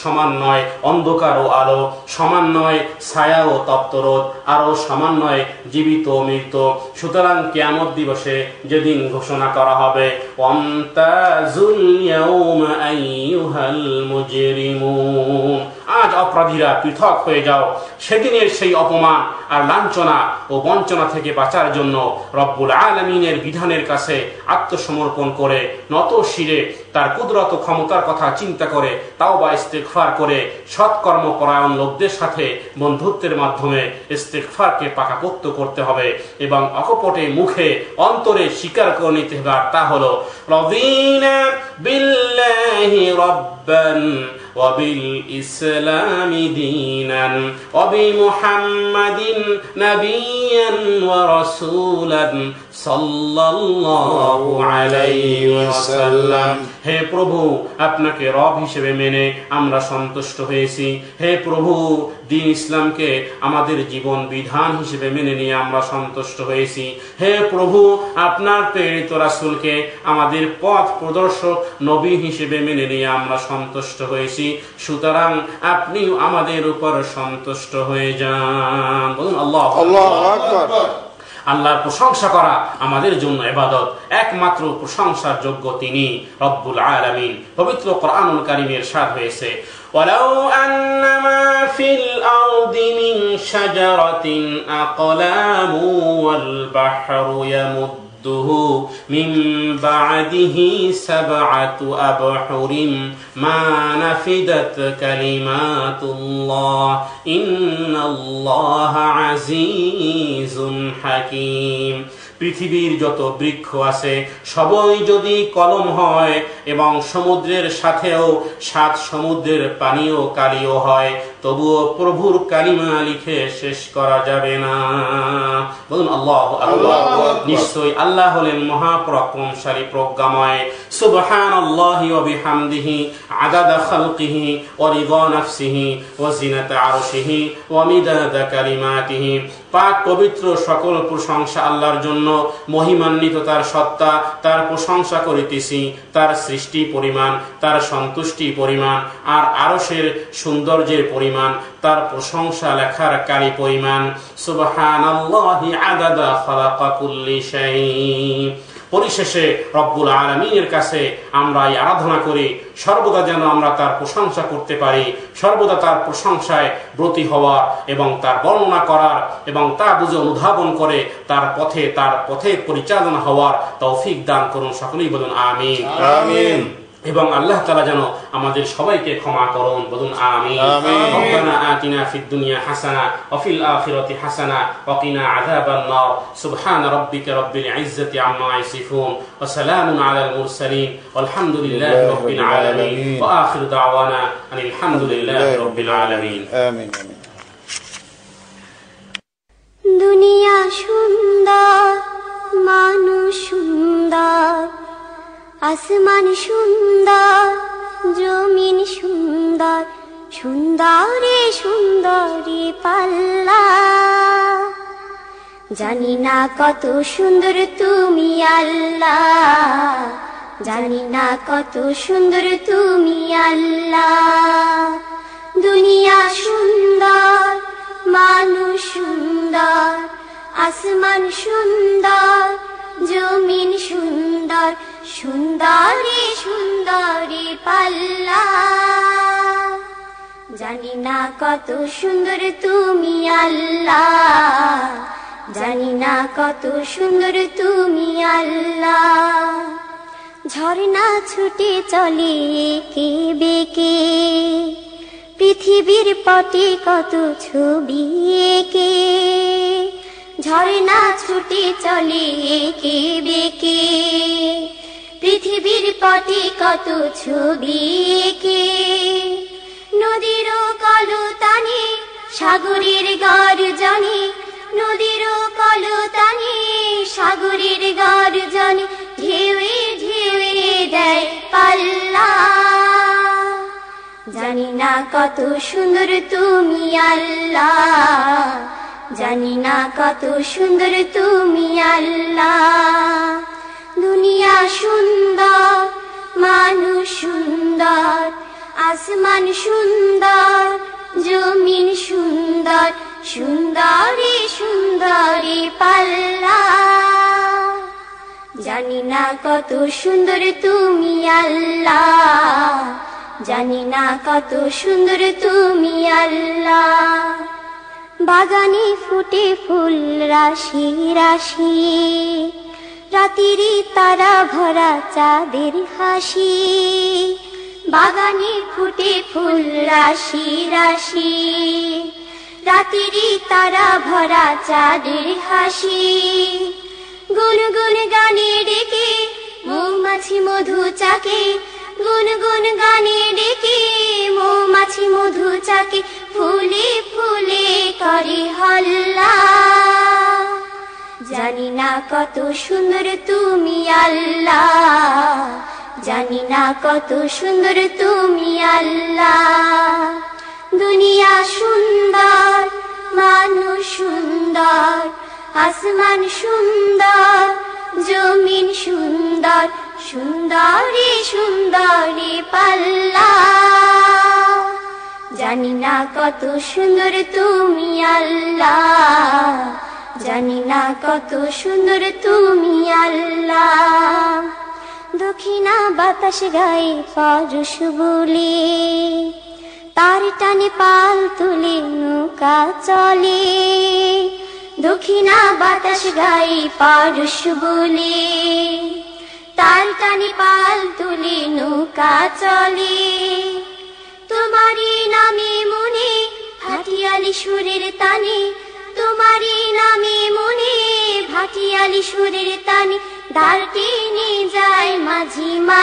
সমান নয়, অন্ধকার ও আলো সমান নয়, ছায়া ও তপ্তরোদ আরো সমান নয়, জীবিত ও মৃত। সুতরাং কিয়ামত দিবসে যেদিন ঘোষণা করা হবে, ওয়ামতাজুল ইয়াউমা আইয়ুহাল মুজরিমুন, আজ অপরাধীরা পৃথক হয়ে যাও। সেদিনের সেই অপমান আর লাঞ্ছনা ও বঞ্চনা থেকে বাঁচার জন্য রব্বুল আলামিনের বিধানের কাছে আত্মসমর্পণ করে নত শিরে তার কুদরত ক্ষমতার কথা চিন্তা করে তাওবা ইস্তেগফার করে সৎকর্ম পরায়ণ লোকদের সাথে বন্ধুত্বের মাধ্যমে ইস্তেগফারকে পাকাপোক্ত করতে হবে এবং অকপটে মুখে অন্তরে স্বীকার করে নিতে হবে। আর তা হলো, রাদিনা বিল্লাহি রাব্বান ওয়া বিল ইসলামি দীনান ওয়া বিমুহাম্মাদিন নাবিয়্যান ওয়া রাসূলান সাল্লাল্লাহু আলাইহি ওয়াসাল্লাম, হে প্রভু, আপনাকে রব হিসেবে মেনে আমরা সন্তুষ্ট হয়েছি। হে প্রভু, দ্বীন ইসলামকে আমাদের জীবন বিধান হিসেবে মেনে নিয়ে আমরা সন্তুষ্ট হয়েছি। হে প্রভু, আপনার প্রেরিত রাসূলকে আমাদের পথ প্রদর্শক নবী হিসেবে মেনে নিয়ে আমরা সন্তুষ্ট হয়েছি। সুতরাং আপনিও আমাদের উপর সন্তুষ্ট হয়ে যান। বলুন আল্লাহু আকবার। আল্লাহর প্রশংসা করা আমাদের জন্য ইবাদত, একমাত্র প্রশংসার যোগ্য তিনি রব্বুল আলামিন। পবিত্র কোরআনুল কারীমে ইরশাদ হয়েছে, ওয়ালাউ আন্নামা ফিল আরদি মিন শাজারাতিন আকলামু ওয়াল বাহরু ইয়ামুদ্দুহু মিন বা'দিহি সাবআতু আবহুরিম মা নাফিদাত কালিমাতুল্লাহ ইন্নাল্লাহা আজিজুন হাকীম। পৃথিবীর যত বৃক্ষ আছে সবই যদি কলম হয় এবং সমুদ্রের সাথেও 7 সমুদ্রের পানিও কালিও হয়, তবুও প্রভুর কালিমা লিখে শেষ করা যাবে না। বলুন আল্লাহু আকবার। নিশ্চয়ই আল্লাহ হলেন মহাপরাক্রমশালী, প্রজ্ঞাময়। সুবহানাল্লাহি ওয়া বিহামদিহি আদাদা খালকিহি ওয়া রিদা নাফসিহি ওয়া জিনাতা আরশিহি ওয়া মিদাদা কালিমাতিহি। পাক পবিত্র সকল প্রশংসা আল্লাহর জন্য। মহিমান্বিত তার সত্তা, তার প্রশংসা করিতেছি, তার সৃষ্টি পরিমাণ, তার সন্তুষ্টি পরিমাণ আর আরশের সৌন্দর্যের পরিমাণ, তার প্রশংসা লেখার কালি পরিমাণ। সুবহানাল্লাহি আদাদা খালাকা কুল্লি শাই। পরিশেষে রব্বুল আলামিনের কাছে আমরা এই আরাধনা করি, সর্বদা যেন আমরা তার প্রশংসা করতে পারি, সর্বদা তার প্রশংসায় ব্রতী হওয়ার এবং তার বর্ণনা করার এবং তা বুঝে অনুধাবন করে তার পথে পরিচালনা হওয়ার তৌফিক দান করুন। সকলেই বলুন আমিন। আমিন। এবং আল্লাহ তাআলা যেন আমাদের সবাইকে ক্ষমা করুন। বলুন আমিন। রব্বানা আতিনা ফিদ দুনিয়া হাসানা ওয়া ফিল আখিরাতি হাসানা ওয়া কিনা আযাবান নার। সুবহান রাব্বিকা রাব্বিল ইজ্জাতি আম্মা ইয়াসিফুন ওয়া সালামুন আলাল মুরসালিন ওয়ালহামদুলিল্লাহি রাব্বিল আলামিন ওয়া আখিরু দাওয়ানা আনিল হামদুলিল্লাহি রাব্বিল আলামিন। আমিন। দুনিয়া আসমান সুন্দর, জমিন সুন্দর, সুন্দরে সুন্দরে পাল্লা। জানি না কত সুন্দর তুমি আল্লাহ, জানি না কত সুন্দর তুমি আল্লাহ। দুনিয়া সুন্দর, মানুষ সুন্দর, আসমান সুন্দর, জমিন সুন্দর, সুন্দরে সুন্দরে পাল্লা। জানি না কত সুন্দর তুমি আল্লাহ, জানি না কত সুন্দর তুমি আল্লাহ। ঝর্ণা ছুটে চলে একে বেঁকে, পৃথিবীর পটে কত ছবি এঁকে। ঝর্ণা ছুটে চলে একে বেঁকে, পৃথিবীর পটে কত ছবি এঁকে। নদীর কলতানে, সাগরের গর্জনে, নদীর কলতানে, সাগরের গর্জনে, ঢেউয়ে ঢেউয়ে দেয় পাল্লা। জানি না কত সুন্দর তুমি আল্লাহ, জানি না কত সুন্দর তুমি আল্লাহ। দুনিয়া সুন্দর, মানুষ সুন্দর, আসমান সুন্দর, জমিন সুন্দর, সুন্দরে সুন্দরে পাল্লা। জানি না কত সুন্দর তুমি আল্লাহ, জানি না কত সুন্দর তুমি আল্লাহ। বাগানে ফুটে ফুল রাশি রাশি, রাতিরি তারা ভরা চাঁদের হাসি। বাগানে ফুটে ফুল রাশি রাশি, রাতিরি তারা ভরা চাঁদের হাসি। গুনগুন গানে ডেকে মৌমাছি মধু চাকে, গুনগুন গানে ডেকে মৌমাছি মধু চাকে, ফুলে ফুলে করে হল্লা। জানি না কত সুন্দর তুমি আল্লাহ, জানি না কত সুন্দর তুমি আল্লাহ। দুনিয়া সুন্দর, মানুষ সুন্দর, আসমান সুন্দর, জমিন সুন্দর, সুন্দরে সুন্দরে পাল্লা। জানি না কত সুন্দর তুমি আল্লাহ, জানি না কত সুন্দর তুমি আল্লাহ। দক্ষিণা বাতাস গায়ে পরশ বলে, তার টানে পাল তুলে নৌকা চলে। দক্ষিণা বাতাস গায়ে পরশ বলে, তার টানে পাল তুলে নৌকা চলে। তোমারই নামে মনে ভাটিয়ালি সুরের তানে, তোমারই নামে মনে ভাটিয়ালি সুরের তানে, দাঁড় টেনে যায় মাঝি মা।